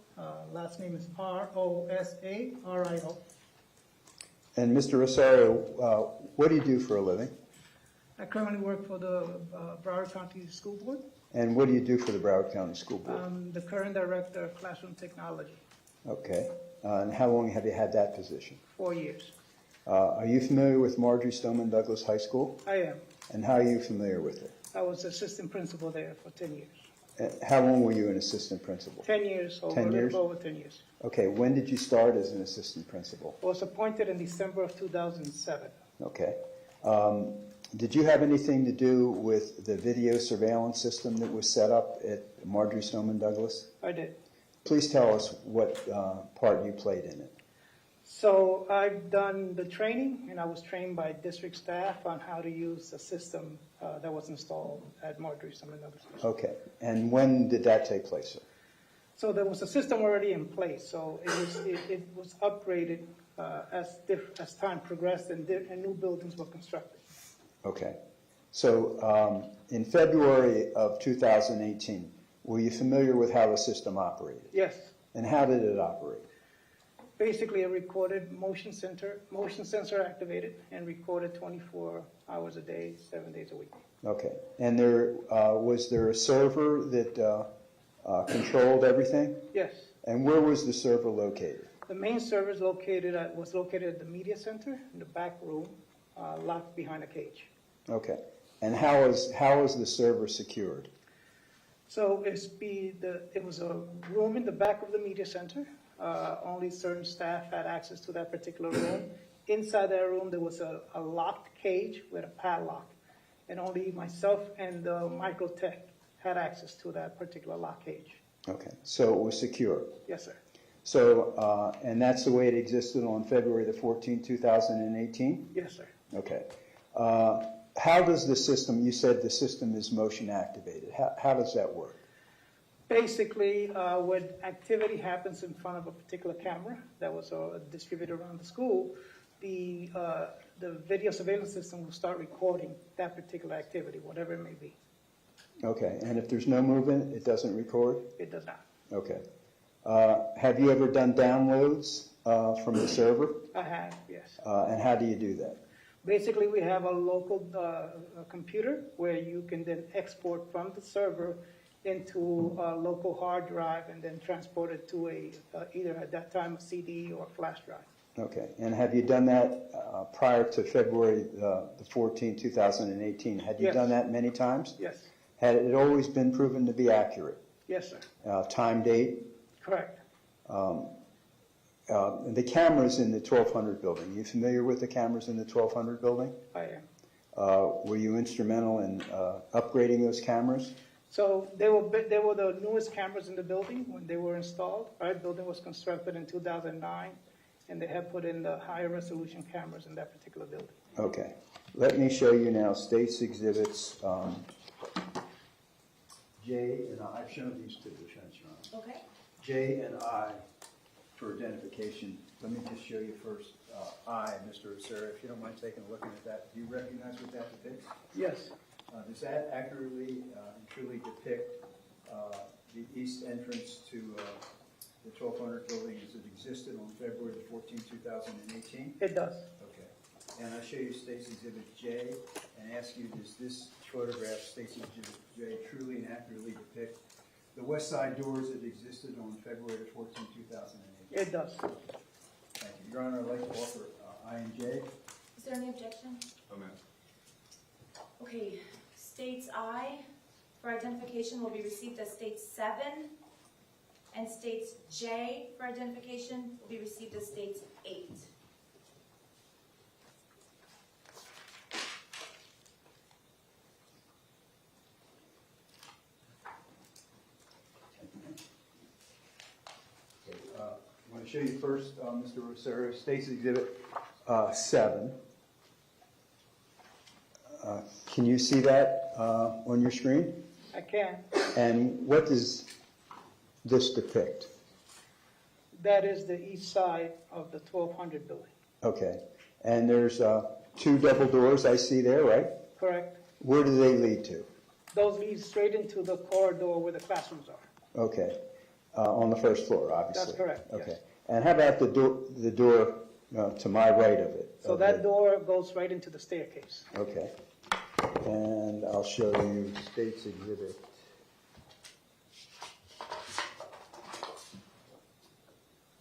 Last name is Rosario. And Mr. Rosario, what do you do for a living? I currently work for the Broward County School Board. And what do you do for the Broward County School Board? I'm the current director of classroom technology. Okay. And how long have you had that position? 4 years. Are you familiar with Marjorie Stoneman Douglas High School? I am. And how are you familiar with it? I was assistant principal there for 10 years. How long were you an assistant principal? 10 years, over 10 a years? little over 10 years. Okay, when did you start as an assistant principal? I was appointed in December of 2007. Okay. Did you have anything to do with the video surveillance system that was set up at Marjorie Stoneman Douglas? I did. Please tell us what part you played in it. So I've done the training, and I was trained by district staff on how to use the system that was installed at Marjorie Stoneman Douglas. Okay. And when did that take place, sir? So there was a system already in place. So it was upgraded as time progressed and new buildings were constructed. Okay. So in February of 2018, were you familiar with how the system operated? Yes. And how did it operate? Basically, a recorded motion sensor activated and recorded 24 hours a day, 7 days a week. Okay. And was there a server that controlled everything? Yes. And where was the server located? The main server was located at the media center in the back room, locked behind a cage. Okay. And how is the server secured? So it was a room in the back of the media center. Only certain staff had access to that particular room. Inside that room, there was a locked cage with a padlock. And only myself and the microtech had access to that particular lock cage. Okay. So it was secure? Yes, sir. So, and that's the way it existed on February the 14th, 2018? Yes, sir. Okay. How does the system, you said the system is motion activated. How does that work? Basically, when activity happens in front of a particular camera that was distributed around the school, the video surveillance system will start recording that particular activity, whatever it may be. Okay. And if there's no movement, it doesn't record? It does not. Okay. Have you ever done downloads from the server? I have, yes. And how do you do that? Basically, we have a local computer where you can then export from the server into a local hard drive and then transport it to either at that time a CD or a flash drive. Okay. And have you done that prior to February the 14th, 2018? Had you Yes. done that many times? Yes. Had it always been proven to be accurate? Yes, sir. Time, date? Correct. The cameras in the 1200 building, you familiar with the cameras in the 1200 building? I am. Were you instrumental in upgrading those cameras? So they were the newest cameras in the building when they were installed. Our building was constructed in 2009, and they have put in the higher resolution cameras in that particular building. Okay. Let me show you now State's Exhibits J and I. I've shown these to the defense, Your Honor. Okay. J and I for identification. Let me just show you first I, Mr. Rosario, if you don't mind taking a look at that. Do you recognize what that depicts? Yes. Does that accurately and truly depict the east entrance to the 1200 building as it existed on February the 14th, 2018? It does. Okay. And I show you State's Exhibit J and ask you, does this photograph, State's Exhibit J, truly and accurately depict the west side doors that existed on February 14, 2008? It does. Thank you. Your Honor, I'd like to offer I and J. Is there any objection? No, ma'am. Okay, states I for identification will be received as states 7, and states J for identification will be received as states 8. I want to show you first, Mr. Rosario, State's Exhibit 7. Can you see that on your screen? I can. And what does this depict? That is the east side of the 1200 building. Okay. And there's 2 double doors I see there, right? Correct. Where do they lead to? Those lead straight into the corridor where the classrooms are. Okay. On the first floor, obviously. That's correct, yes. Okay. And how about the door to my right of it? So that door goes right into the staircase. Okay. And I'll show you State's Exhibit.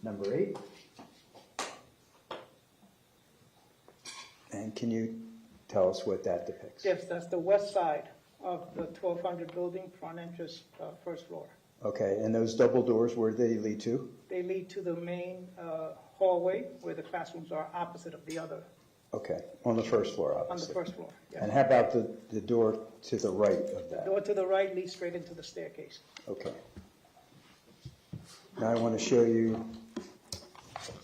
Number 8. And can you tell us what that depicts? Yes, that's the west side of the 1200 building, front entrance, first floor. Okay, and those double doors, where do they lead to? They lead to the main hallway where the classrooms are opposite of the other, Okay, on the first floor, on the obviously. first floor. Yes. And how about the door to the right of The that? door to the right leads straight into the staircase. Okay. Now I want to show you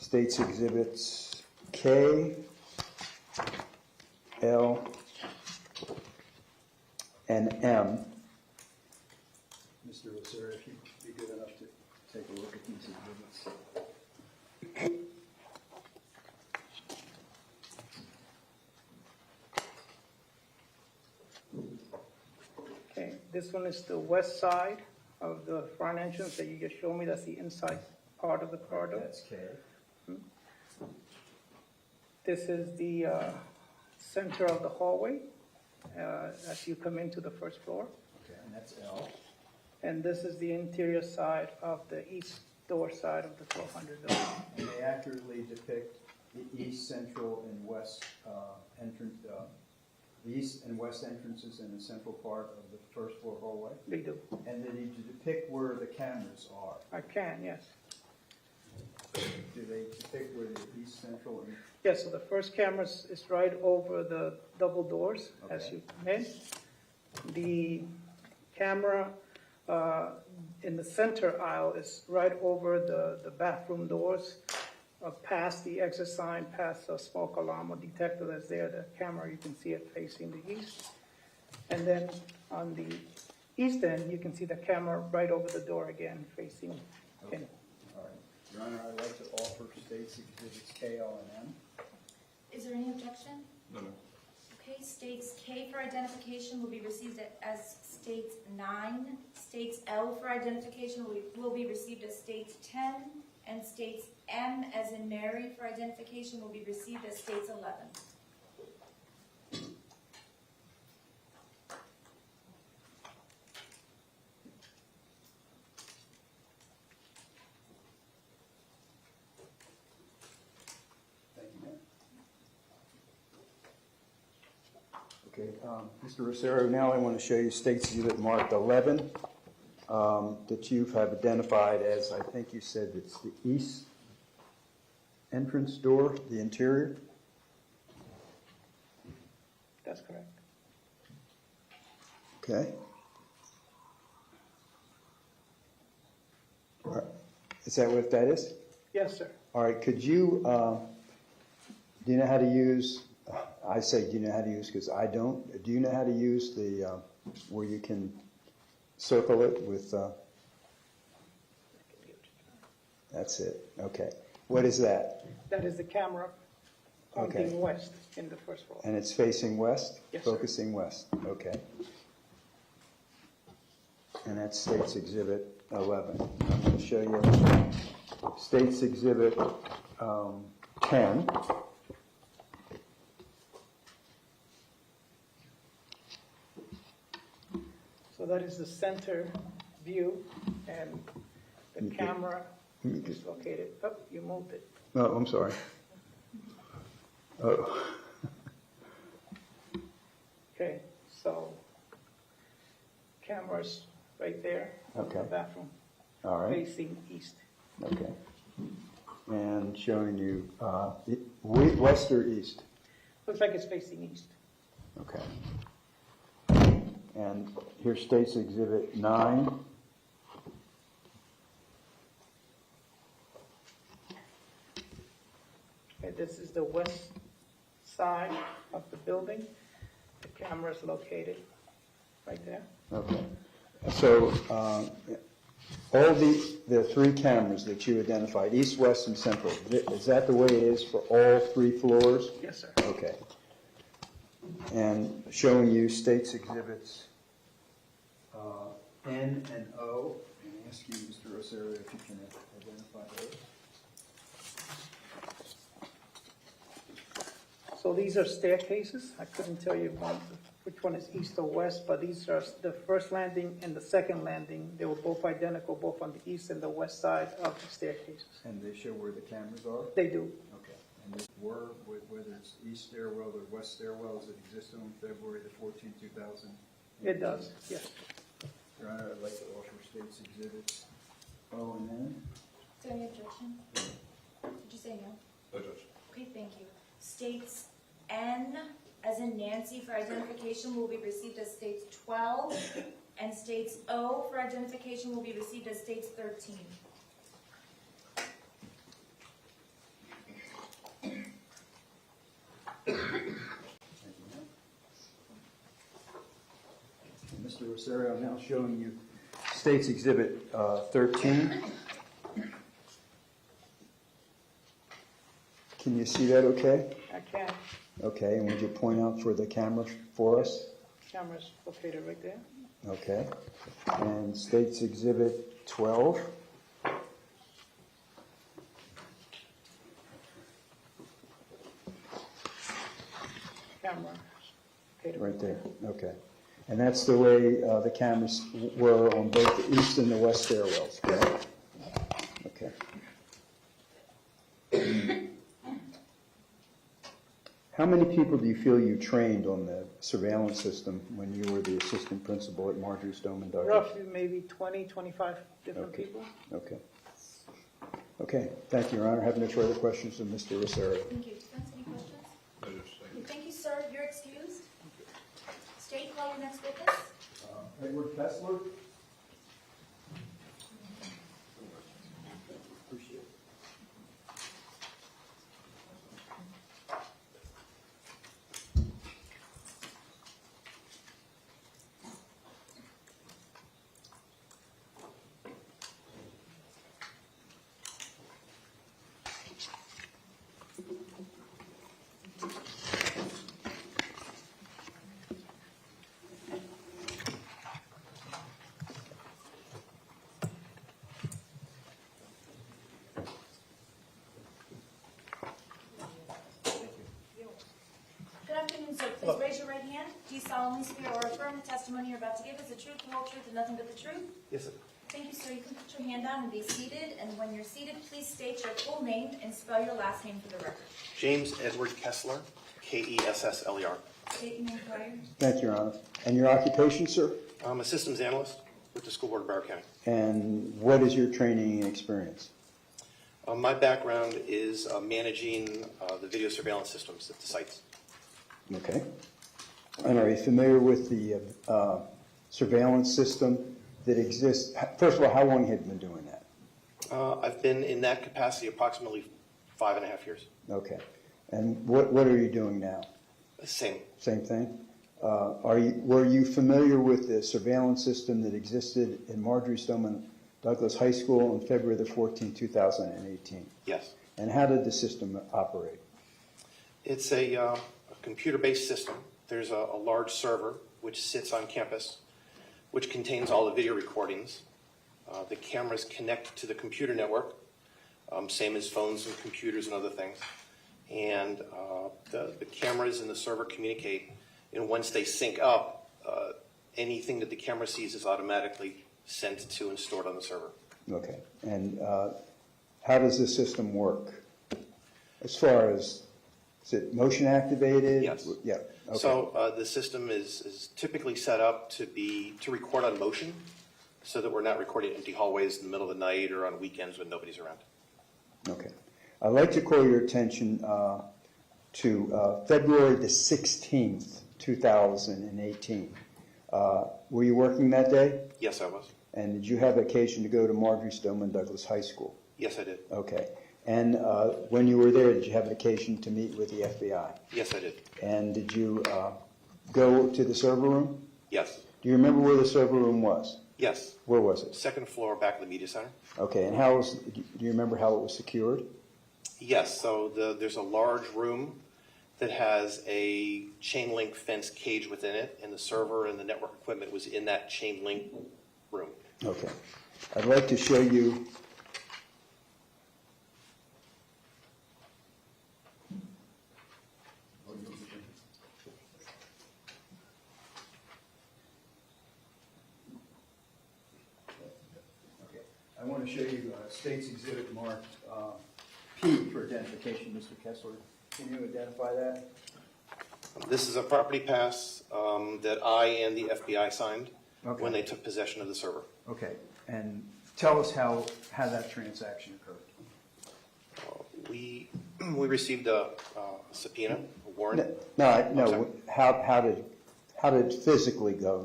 State's Exhibits K, L, and M. Mr. Rosario, if you'd be good enough to take a look at these exhibits. Okay, this one is the west side of the front entrance that you just showed me. That's the inside part of the corridor. That's K. This is the center of the hallway as you come into the first floor. Okay, and that's L. And this is the interior side of the east door side of the 1200 building. And they accurately depict the east, central, and west entrance, the east and west entrances in the central part of the first floor hallway? They do. And they depict where the cameras are? I can, yes. Do they depict where the east, central, and... Yes, so the first camera is right over the double doors, as Okay. you meant. The camera in the center aisle is right over the bathroom doors, past the exit sign, past the smoke alarm or detector that's there. The camera, you can see it facing the east. And then on the east end, you can see the camera right over the door again, facing Okay. in. All right. Your Honor, I'd like to offer State's Exhibits K, L, and M. Is there any objection? No, no. Okay, states K for identification will be received as states 9. States L for identification will be received as states 10. And states M as in Mary for identification will be received as states 11. Thank you, ma'am. Okay, Mr. Rosario, now I want to show you State's Exhibit marked 11 that you have identified as, I think you said it's the east entrance door, the interior. That's correct. Okay. All right. Is that what that is? Yes, sir. All right, could you, do you know how to use, I say do you know how to use because I don't. Do you know how to use the, where you can circle it with, that's it, okay. What is that? That is the camera Okay. pointing west in the first floor. And it's facing west? Yes, sir. Focusing west, okay. And that's State's Exhibit 11. I'm going to show you State's Exhibit 10. So that is the center view, and the Okay. camera Let me is just- located, oh, you moved it. Oh, I'm sorry. Oh, Okay, so camera's right there in the Okay. bathroom, all right, facing east. okay. And showing you west or east? Looks like it's facing east. Okay. And here's State's Exhibit 9. Okay, this is the west side of the building. The camera's located right there. Okay. So all the three cameras that you identified, east, west, and central, is that the way it is for all three floors? Yes, sir. Okay. And showing you State's Exhibits N and O. And I ask you, Mr. Rosario, if you can identify those. So these are staircases. I couldn't tell you which one is east or west, but these are the first landing and the second landing. They were both identical, both on the east and the west side of the staircases. And they show where the cameras are? They do. Okay. And this were, whether it's east stairwell or west stairwell, does it exist on February the 14th, 2000? It does, yes. Your Honor, I'd like to offer State's Exhibits O and N. Is there any objection? Did you say no? No, Judge. Okay, thank you. States N, as in Nancy, for identification will be received as states 12, and states O for identification will be received as states 13. Mr. Rosario, I'm now showing you State's Exhibit 13. Can you see that okay? I can. Okay, and would you point out for the camera for us? Camera's located right there. Okay. And State's Exhibit 12. Camera located Right there, okay. And that's the way the cameras were on both the east and the west stairwells, correct? Okay. How many people do you feel you trained on the surveillance system when you were the assistant principal at Marjorie's Dome and Douglas? Roughly maybe 20, 25 different Okay. people. Okay. Okay, thank you, Your Honor. Have no further questions of Mr. Rosario. Thank you. Defense, any questions? No, Judge, thank you. Thank you, sir. You're excused. State, call your next witness. Edward Kessler. Appreciate it. Good afternoon, sir. Please raise your right hand. Do you solemnly swear or affirm the testimony you're about to give is the truth, the whole truth, and nothing but the truth? Yes, sir. Thank you, sir. You can put your hand down and be seated. And when you're seated, please state your full name and spell your last name for the record. James Edward Kessler, Kessler. State your name prior. Thank you, Your Honor. And your occupation, sir? I'm a systems analyst with the School Board of Broward County. And what is your training and experience? My background is managing the video surveillance systems at the sites. Okay. And are you familiar with the surveillance system that exists? First of all, how long have you been doing that? I've been in that capacity approximately 5.5 years. Okay. And what are you doing now? Same. Same thing? Were you familiar with the surveillance system that existed in Marjorie's Dome and Douglas High School on February the 14th, 2018? Yes. And how did the system operate? It's a computer-based system. There's a large server which sits on campus, which contains all the video recordings. The cameras connect to the computer network, same as phones and computers and other things. And the cameras and the server communicate, and once they sync up, anything that the camera sees is automatically sent to and stored on the server. Okay. And how does the system work? As far as, is it motion activated? Yes. Yeah. Okay. So the system is typically set up to record on motion, so that we're not recording empty hallways in the middle of the night or on weekends when nobody's around. Okay. I'd like to call your attention to February the 16th, 2018. Were you working that day? Yes, I was. And did you have occasion to go to Marjorie Stoneman Douglas High School? Yes, I did. Okay. And when you were there, did you have an occasion to meet with the FBI? Yes, I did. And did you go to the server room? Yes. Do you remember where the server room was? Yes. Where was it? Second floor, back of the media center. Okay. And do you remember how it was secured? Yes. So there's a large room that has a chain link fence cage within it, and the server and the network equipment was in that chain link room. Okay. I'd like to show you I want to show you State's Exhibit marked P for identification, Mr. Kessler. Can you identify that? This is a property pass that I and the FBI signed Okay. when they took possession of the server. Okay. And tell us how that transaction occurred. We received a subpoena, a warrant. No. How did it physically go?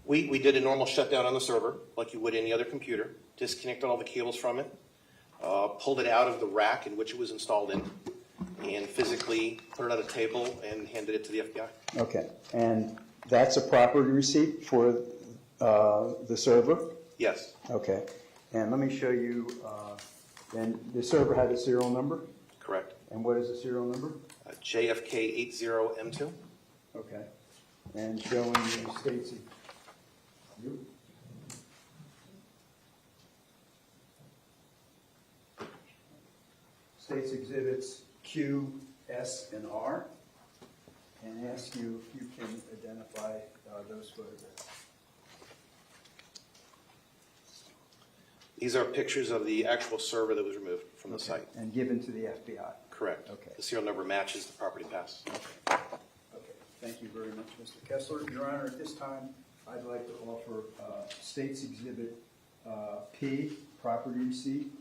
We did a normal shutdown on the server, like you would any other computer, disconnected all the cables from it, pulled it out of the rack in which it was installed in, and physically put it on a table and handed it to the FBI. Okay. And that's a property receipt for the server? Yes. Okay. And let me show you, and the server had a serial number? Correct. And what is the serial number? JFK 80M2. Okay. And showing you State's. State's Exhibits Q, S, and R, and ask you if you can identify those photographs. These are pictures of the actual server that was removed from the site. And given to the FBI. Correct. Okay. The serial number matches the property pass. Okay. Thank you very much, Mr. Kessler. Your Honor, at this time, I'd like to offer State's Exhibit P, property receipt,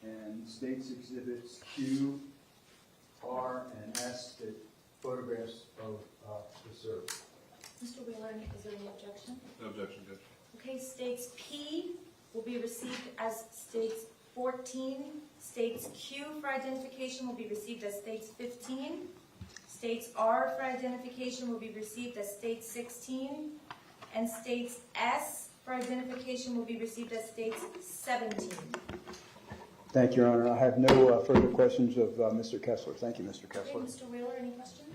and State's Exhibits Q, R, and S, the photographs of the server. Mr. Wheeler, is there any objection? No objection, Judge. Okay, states P will be received as states 14. States Q for identification will be received as states 15. States R for identification will be received as states 16. And states S for identification will be received as states 17. Thank you, Your Honor. I have no further questions of Mr. Kessler. Thank you, Mr. Okay, Kessler. Mr. Wheeler, any questions?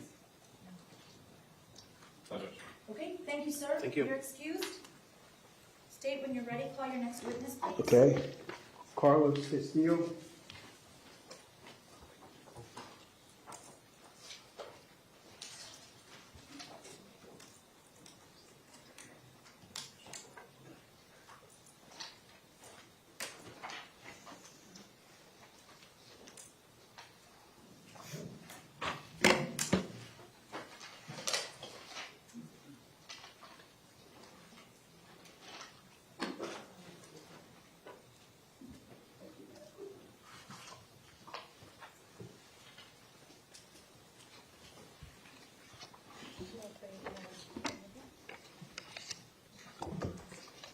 No, Judge. Okay, thank you, sir. Thank you. You're excused. State when you're ready. Call your next witness, please. Okay. Carlos Castillo.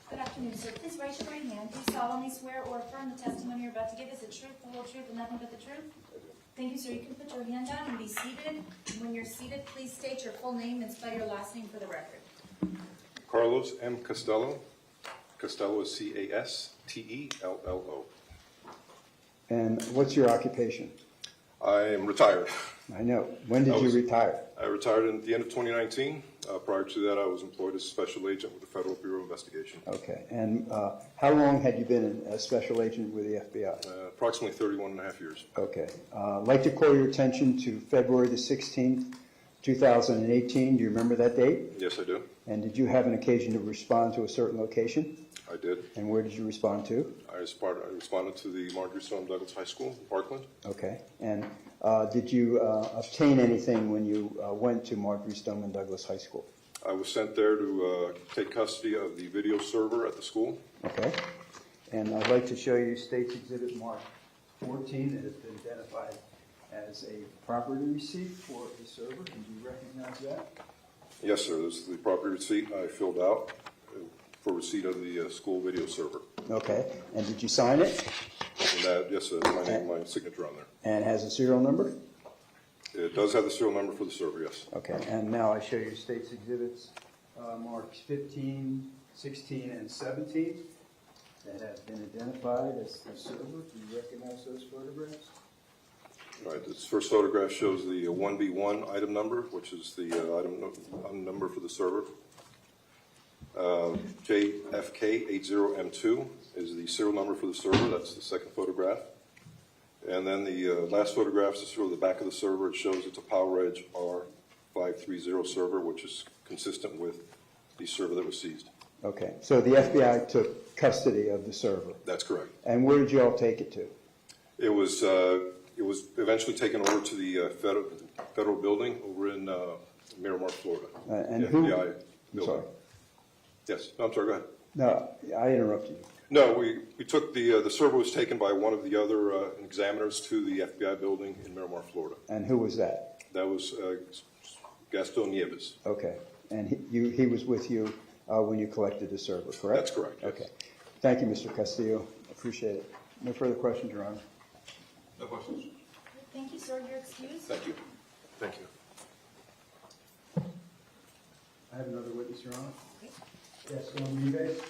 Good afternoon, sir. Please raise your right hand. Do you solemnly swear or affirm the testimony you're about to give is the truth, the whole truth, and nothing but the truth? Thank you, sir. You can put your hand down and be seated. And when you're seated, please state your full name and spell your last name for the record. Carlos M. Costello. Costello is Castello. And what's your occupation? I am retired. I know. When did you retire? I retired at the end of 2019. Prior to that, I was employed as a special agent with the Federal Bureau of Investigation. Okay. And how long had you been a special agent with the FBI? Approximately 31 and a half years. Okay. I'd like to call your attention to February the 16th, 2018. Do you remember that date? Yes, I do. And did you have an occasion to respond to a certain location? I did. And where did you respond to? I responded to the Marjorie Stoneman Douglas High School in Parkland. Okay. And did you obtain anything when you went to Marjorie Stoneman Douglas High School? I was sent there to take custody of the video server at the school. Okay. And I'd like to show you State's Exhibit Mark 14 that has been identified as a property receipt for a server. Do you recognize that? Yes, sir. This is the property receipt I filled out for receipt of the school video server. Okay. And did you sign it? And that, yes, sir, my name, my signature on there. And has a serial number? It does have the serial number for the server, yes. Okay. And now I show you State's Exhibits Marks 15, 16, and 17 that have been identified as the server. Do you recognize those photographs? All right, this first photograph shows the 1B1 item number, which is the item number for the server. JFK80M2 is the serial number for the server. That's the second photograph. And then the last photograph is sort of the back of the server. It shows it's a PowerEdge R530 server, which is consistent with the server that was seized. Okay. So the FBI took custody of the server. That's correct. And where did you all take it to? It was eventually taken over to the federal building over in Miramar, Florida. And the who? FBI I'm building. sorry. Yes. No, I'm sorry. Go ahead. No, I interrupted you. No, we took the server was taken by one of the other examiners to the FBI building in Miramar, Florida. And who was that? That was Gaston Nieves. Okay. And he was with you when you collected the server, correct? That's correct. Yes. Okay. Thank you, Mr. Castillo. Appreciate it. No further questions, Your Honor. No questions. Thank you, sir. You're excused. Thank you. Thank you. I have another witness, Your Honor. Yes, Nieves.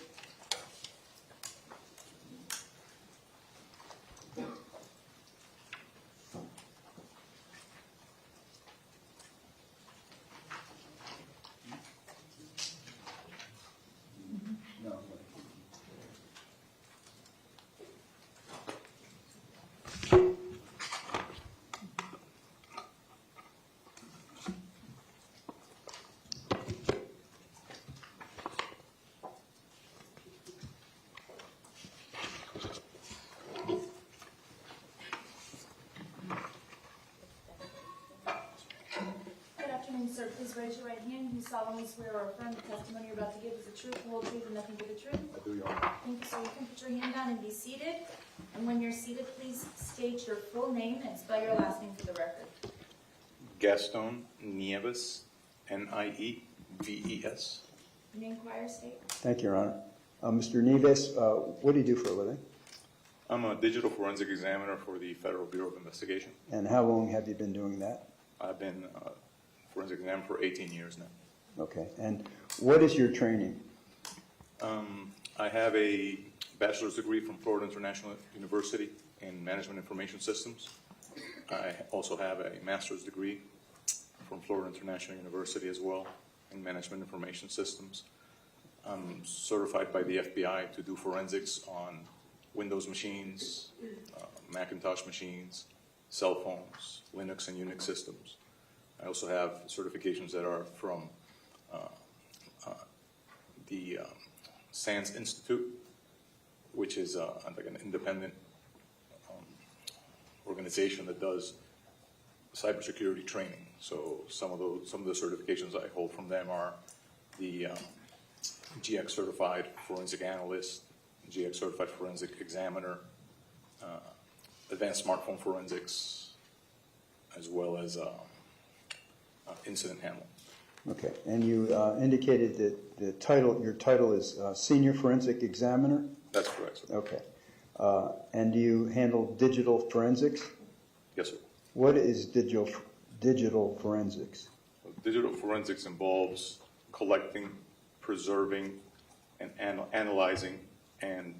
Sir, please raise your right hand. You solemnly swear or affirm the testimony you're about to give is the truth, the whole truth, and nothing but the truth? I do, Your Honor. Thank you, sir. You can put your hand down and be seated. And when you're seated, please state your full name and spell your last name for the record. Gaston Nieves, Nieves. Name, choir, state. Thank you, Your Honor. Mr. Nieves, what do you do for a living? I'm a digital forensic examiner for the Federal Bureau of Investigation. And how long have you been doing that? I've been forensic examiner for 18 years now. Okay. And what is your training? I have a bachelor's degree from Florida International University in Management Information Systems. I also have a master's degree from Florida International University as well in Management Information Systems. I'm certified by the FBI to do forensics on Windows machines, Macintosh machines, cell phones, Linux and Unix systems. I also have certifications that are from the SANS Institute, which is like an independent organization that does cybersecurity training. So some of the certifications I hold from them are the GX Certified Forensic Analyst, GX Certified Forensic Examiner, Advanced Smartphone Forensics, as well as incident handling. Okay. And you indicated that your title is Senior Forensic Examiner? That's correct, sir. Okay. And do you handle digital forensics? Yes, sir. What is digital forensics? Digital forensics involves collecting, preserving, and analyzing and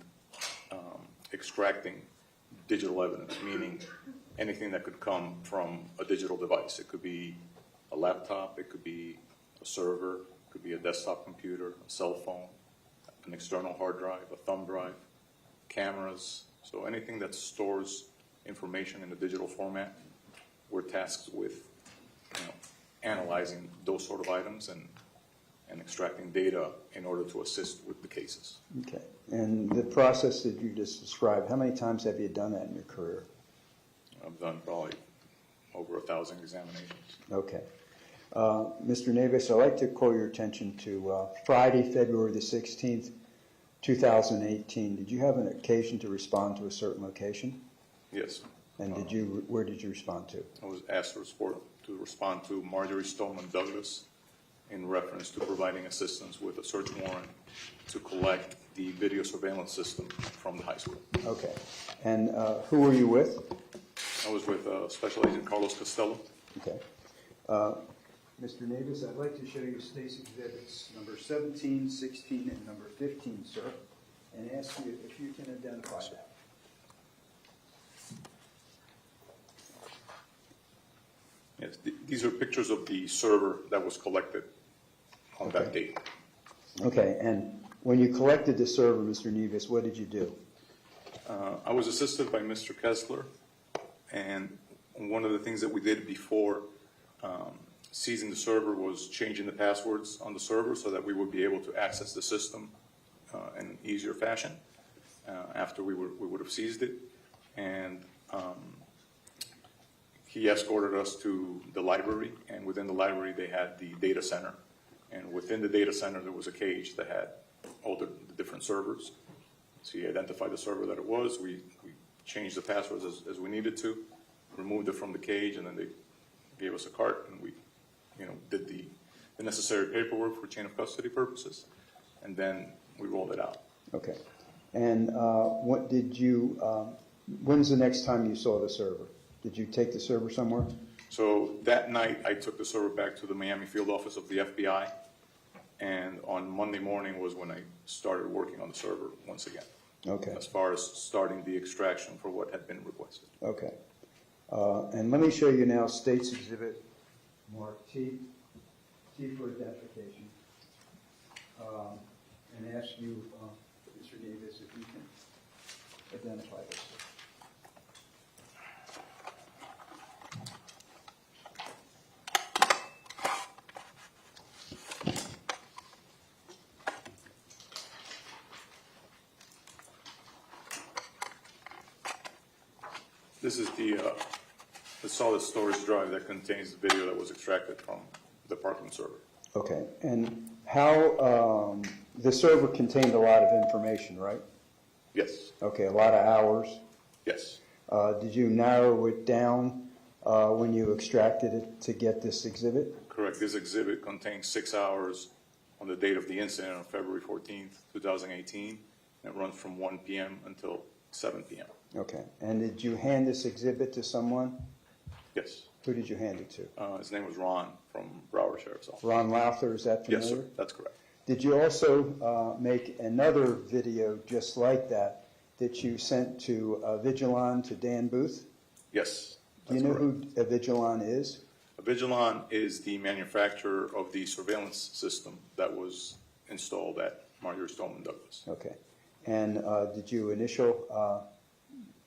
extracting digital evidence, meaning anything that could come from a digital device. It could be a laptop, it could be a server, it could be a desktop computer, a cell phone, an external hard drive, a thumb drive, cameras. So anything that stores information in a digital format, we're tasked with analyzing those sort of items and and extracting data in order to assist with the cases. Okay. And the process that you just described, how many times have you done that in your career? I've done probably over 1,000 examinations. Okay. Mr. Navis, I'd like to call your attention to Friday, February the 16th, 2018. Did you have an occasion to respond to a certain location? Yes. And where did you respond to? I was asked to respond to Marjorie Stoneman Douglas in reference to providing assistance with a search warrant to collect the video surveillance system from the high school. Okay. And who were you with? I was with Special Agent Carlos Costello. Okay. Mr. Navis, I'd like to show you state's exhibits number 17, 16, and number 15, sir, and ask you if you can identify that. Yes, these are pictures of the server that was collected on that date. Okay, and when you collected the server, Mr. Nevis, what did you do? I was assisted by Mr. Kessler, and one of the things that we did before seizing the server was changing the passwords on the server so that we would be able to access the system in an easier fashion after we would have seized it. And he escorted us to the library, and within the library they had the data center. And within the data center there was a cage that had all the different servers. So he identified the server that it was. We changed the passwords as we needed to, removed it from the cage, and then they gave us a cart, and we did the necessary paperwork for chain of custody purposes, and then we rolled it out. Okay. And what did you, when's the next time you saw the server? Did you take the server somewhere? So that night, I took the server back to the Miami field office of the FBI, and on Monday morning was when I started working on the server once again. Okay. As far as starting the extraction for what had been requested. Okay. And let me show you now State's Exhibit Mark T for identification, and ask you, Mr. Davis, if you can identify this. This is the solid storage drive that contains the video that was extracted from the Parkland server. Okay. And how, the server contained a lot of information, right? Yes. Okay, a lot of hours. Yes. Did you narrow it down when you extracted it to get this exhibit? Correct. This exhibit contains 6 hours on the date of the incident on February 14th, 2018. And it runs from 1 p.m. until 7 p.m. Okay. And did you hand this exhibit to someone? Yes. Who did you hand it to? His name was Ron from Broward Sheriff's Office. Ron Lowther, is that familiar? Yes, sir. That's correct. Did you also make another video just like that you sent to Vigilon, to Dan Booth? Yes. Do you know who Vigilon is? Vigilon is the manufacturer of the surveillance system that was installed at Marjorie Stoneman Douglas. Okay. And did you initial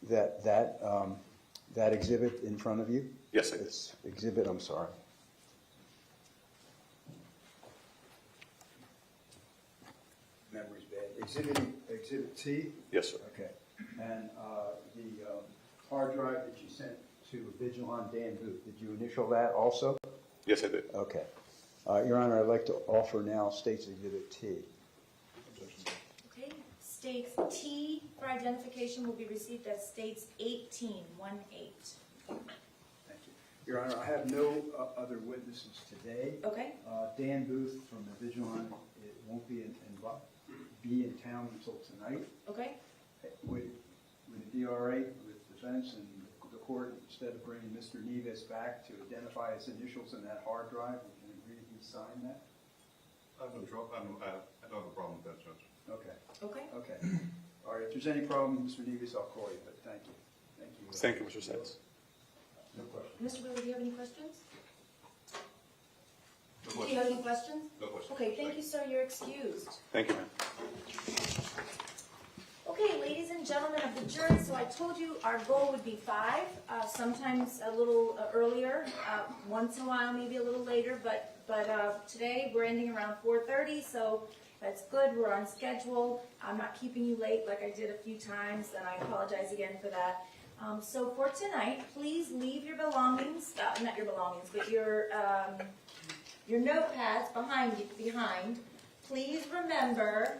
that exhibit in front of you? Yes, I did. It's exhibit, I'm sorry. Memory's bad. Exhibit T? Yes, sir. Okay. And the hard drive that you sent to Vigilon Dan Booth, did you initial that also? Yes, I did. Okay. Your Honor, I'd like to offer now State's Exhibit T. Okay, States T for identification will be received as States 18, 1-8. Thank you. Your Honor, I have no other witnesses today. Okay. Dan Booth from the Vigilon won't be in town until tonight. Okay. With the DRA, with defense and the court, instead of bringing Mr. Nevis back to identify his initials in that hard drive, we can agree he signed that? I don't have a problem with that, Judge. Okay. Okay. Okay. All right, if there's any problem, Mr. Nevis, I'll call you, but thank you. Thank you. Thank you, Mr. Sands. No question. Mr. Wheeler, do you have any questions? No Do you have any questions? No questions. Okay, thank you, sir. You're excused. Thank you, ma'am. Okay, ladies and gentlemen of the jury, so I told you our goal would be 5, sometimes a little earlier, once in a while maybe a little later, but But today, we're ending around 4:30, so that's good. We're on schedule. I'm not keeping you late like I did a few times, and I apologize again for that. So for tonight, please leave your belongings, not your belongings, but your notepads behind. Please remember,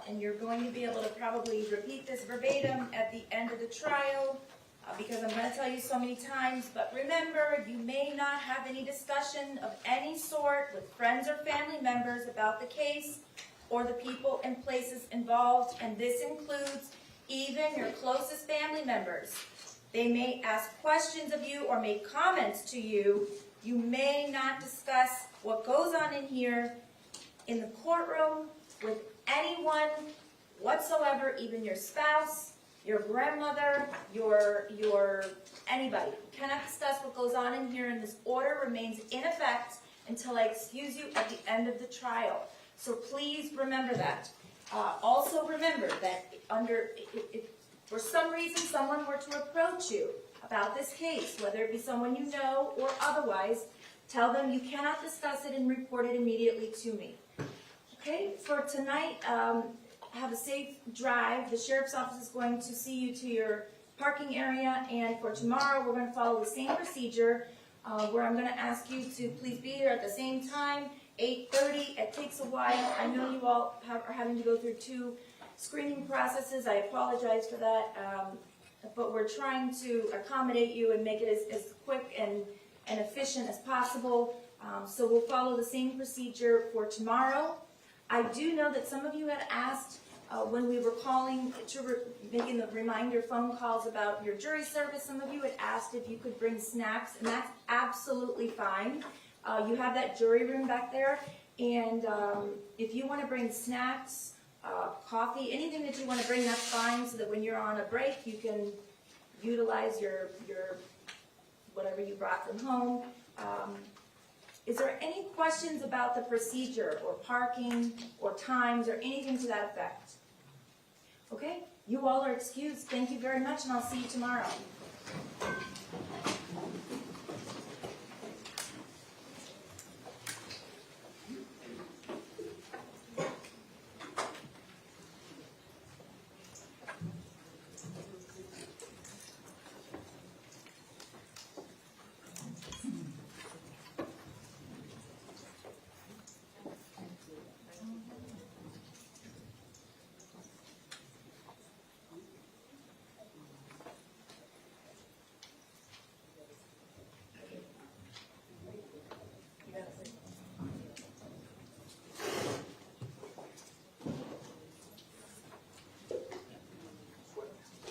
and you're going to be able to probably repeat this verbatim at the end of the trial, because I'm going to tell you so many times, but remember, you may not have any discussion of any sort with friends or family members about the case or the people and places involved, and this includes even your closest family members. They may ask questions of you or make comments to you. You may not discuss what goes on in here in the courtroom with anyone whatsoever, even your spouse, your grandmother, your anybody. You cannot discuss what goes on in here, and this order remains in effect until I excuse you at the end of the trial. So please remember that. Also remember that if for some reason someone were to approach you about this case, whether it be someone you know or otherwise, tell them you cannot discuss it and report it immediately to me. Okay, for tonight, have a safe drive. The sheriff's office is going to see you to your parking area, and for tomorrow, we're going to follow the same procedure, where I'm going to ask you to please be here at the same time, 8:30. It takes a while. I know you all are having to go through 2 screening processes. I apologize for that, but we're trying to accommodate you and make it as quick and efficient as possible. So we'll follow the same procedure for tomorrow. I do know that some of you had asked when we were calling, making the reminder phone calls about your jury service, some of you had asked if you could bring snacks, and that's absolutely fine. You have that jury room back there, and if you want to bring snacks, coffee, anything that you want to bring, that's fine, so that when you're on a break, you can utilize your whatever you brought from home. Is there any questions about the procedure or parking or times or anything to that effect? Okay, you all are excused. Thank you very much, and I'll see you tomorrow.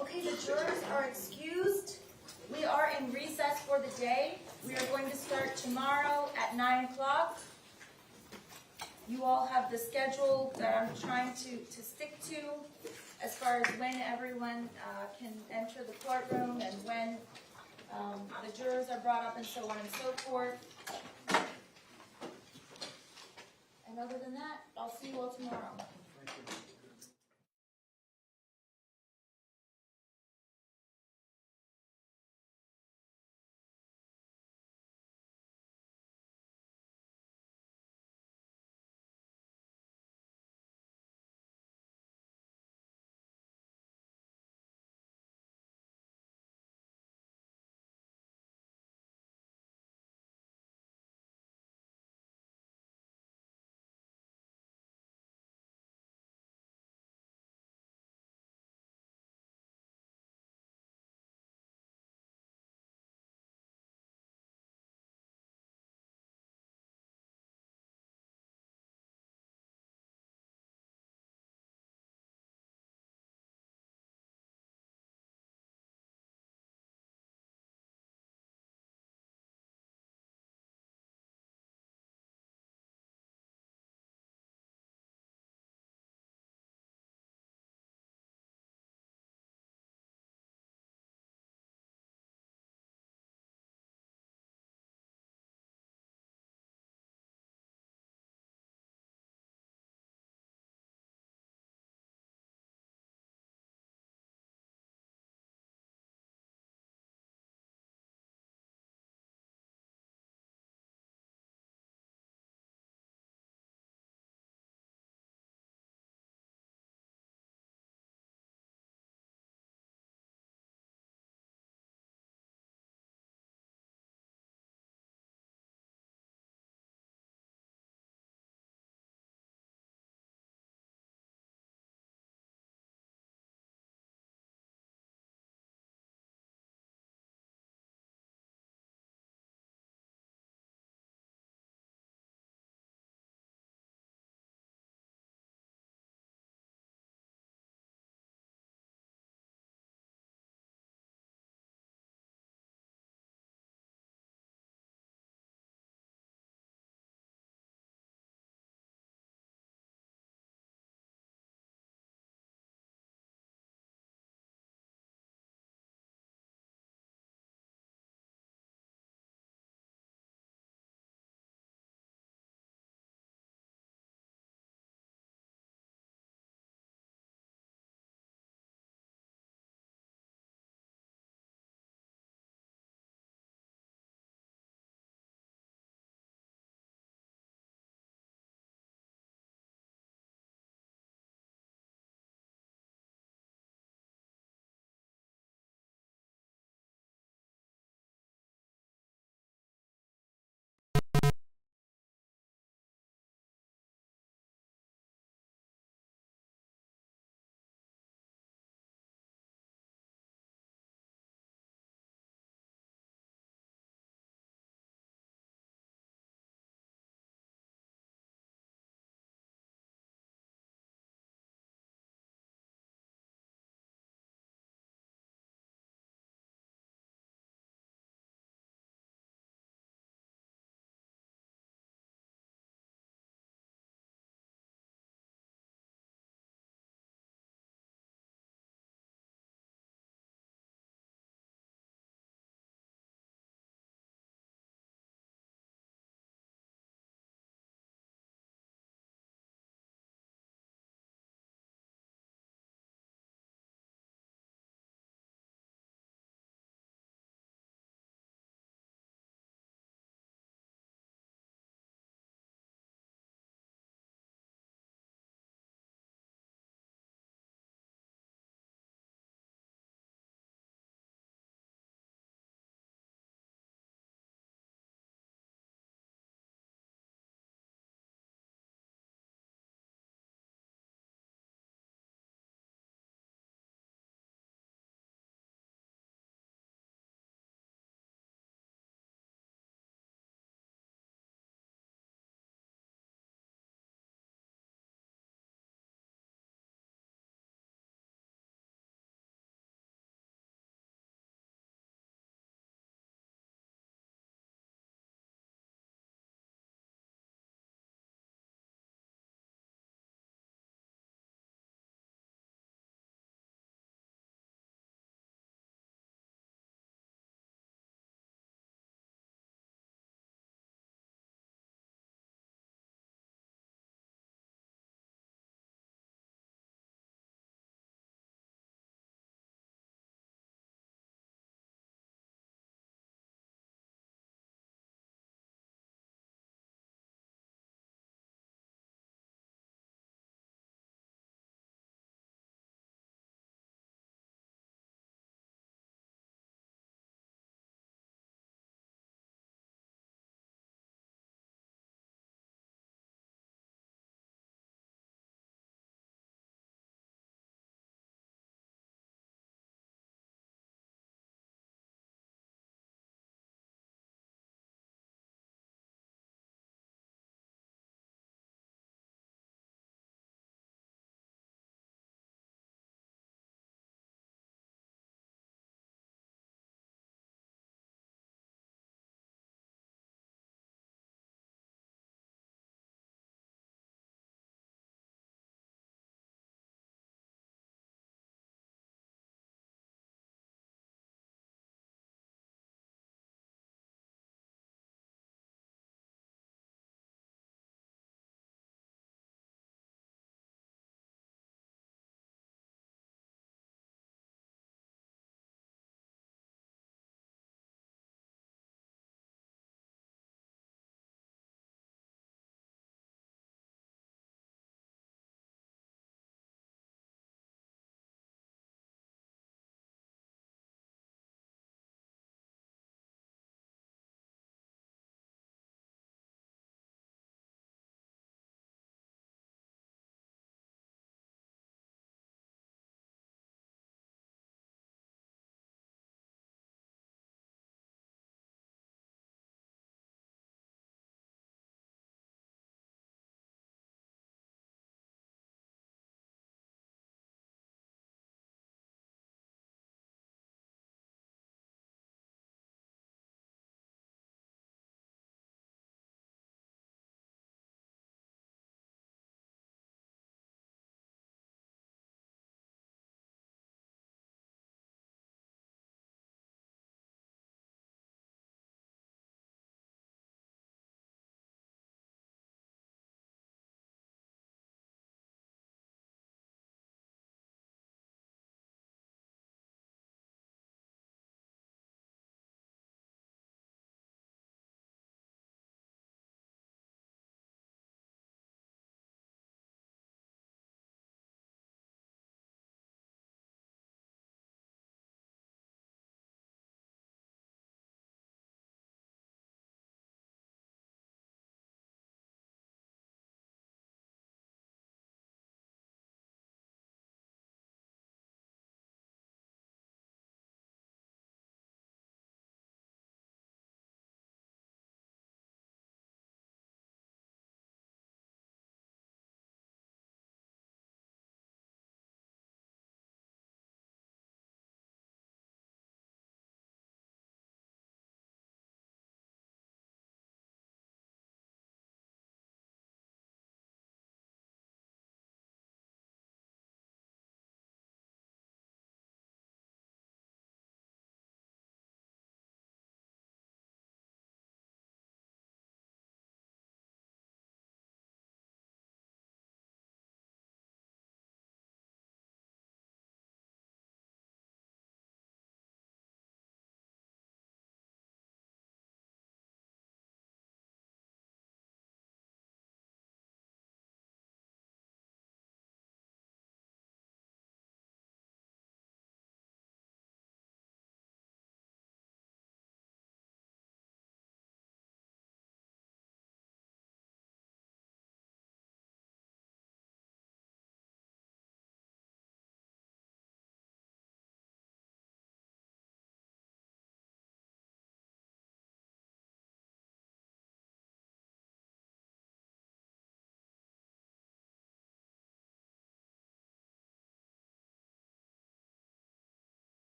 Okay, the jurors are excused. We are in recess for the day. We are going to start tomorrow at 9 o'clock. You all have the schedule that I'm trying to stick to as far as when everyone can enter the courtroom and when the jurors are brought up and so on and so forth. And other than that, I'll see you all tomorrow.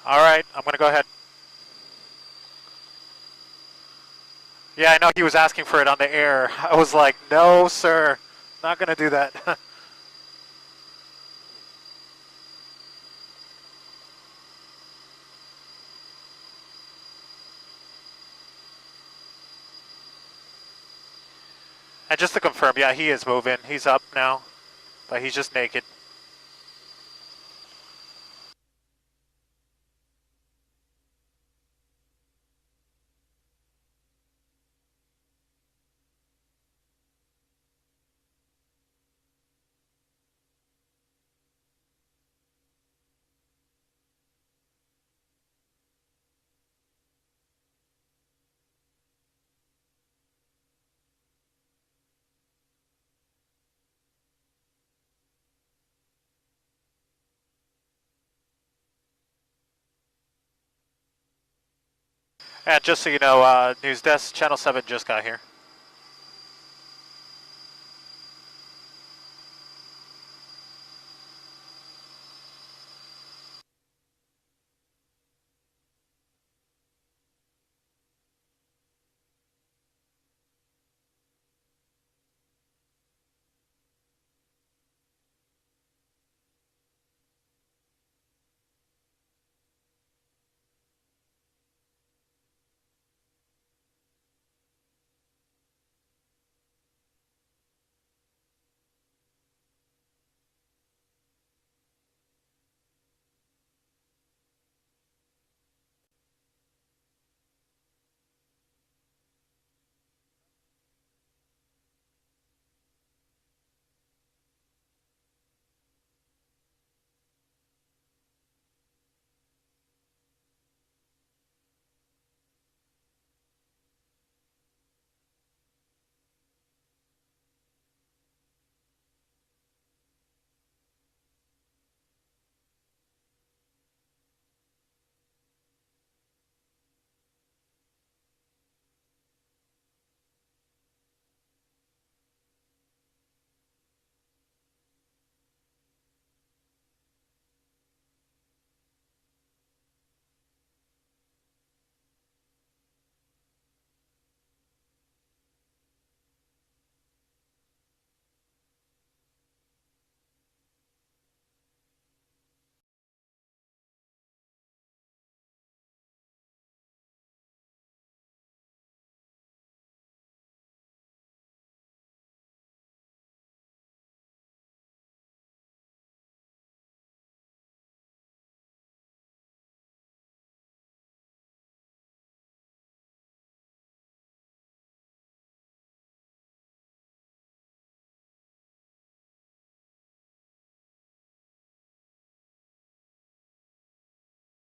All right, I'm going to go ahead. Yeah, I know he was asking for it on the air. I was like, no, sir, not going to do that. And just to confirm, yeah, he is moving. He's up now, but he's just naked. And just so you know, News Desk Channel 7 just got here.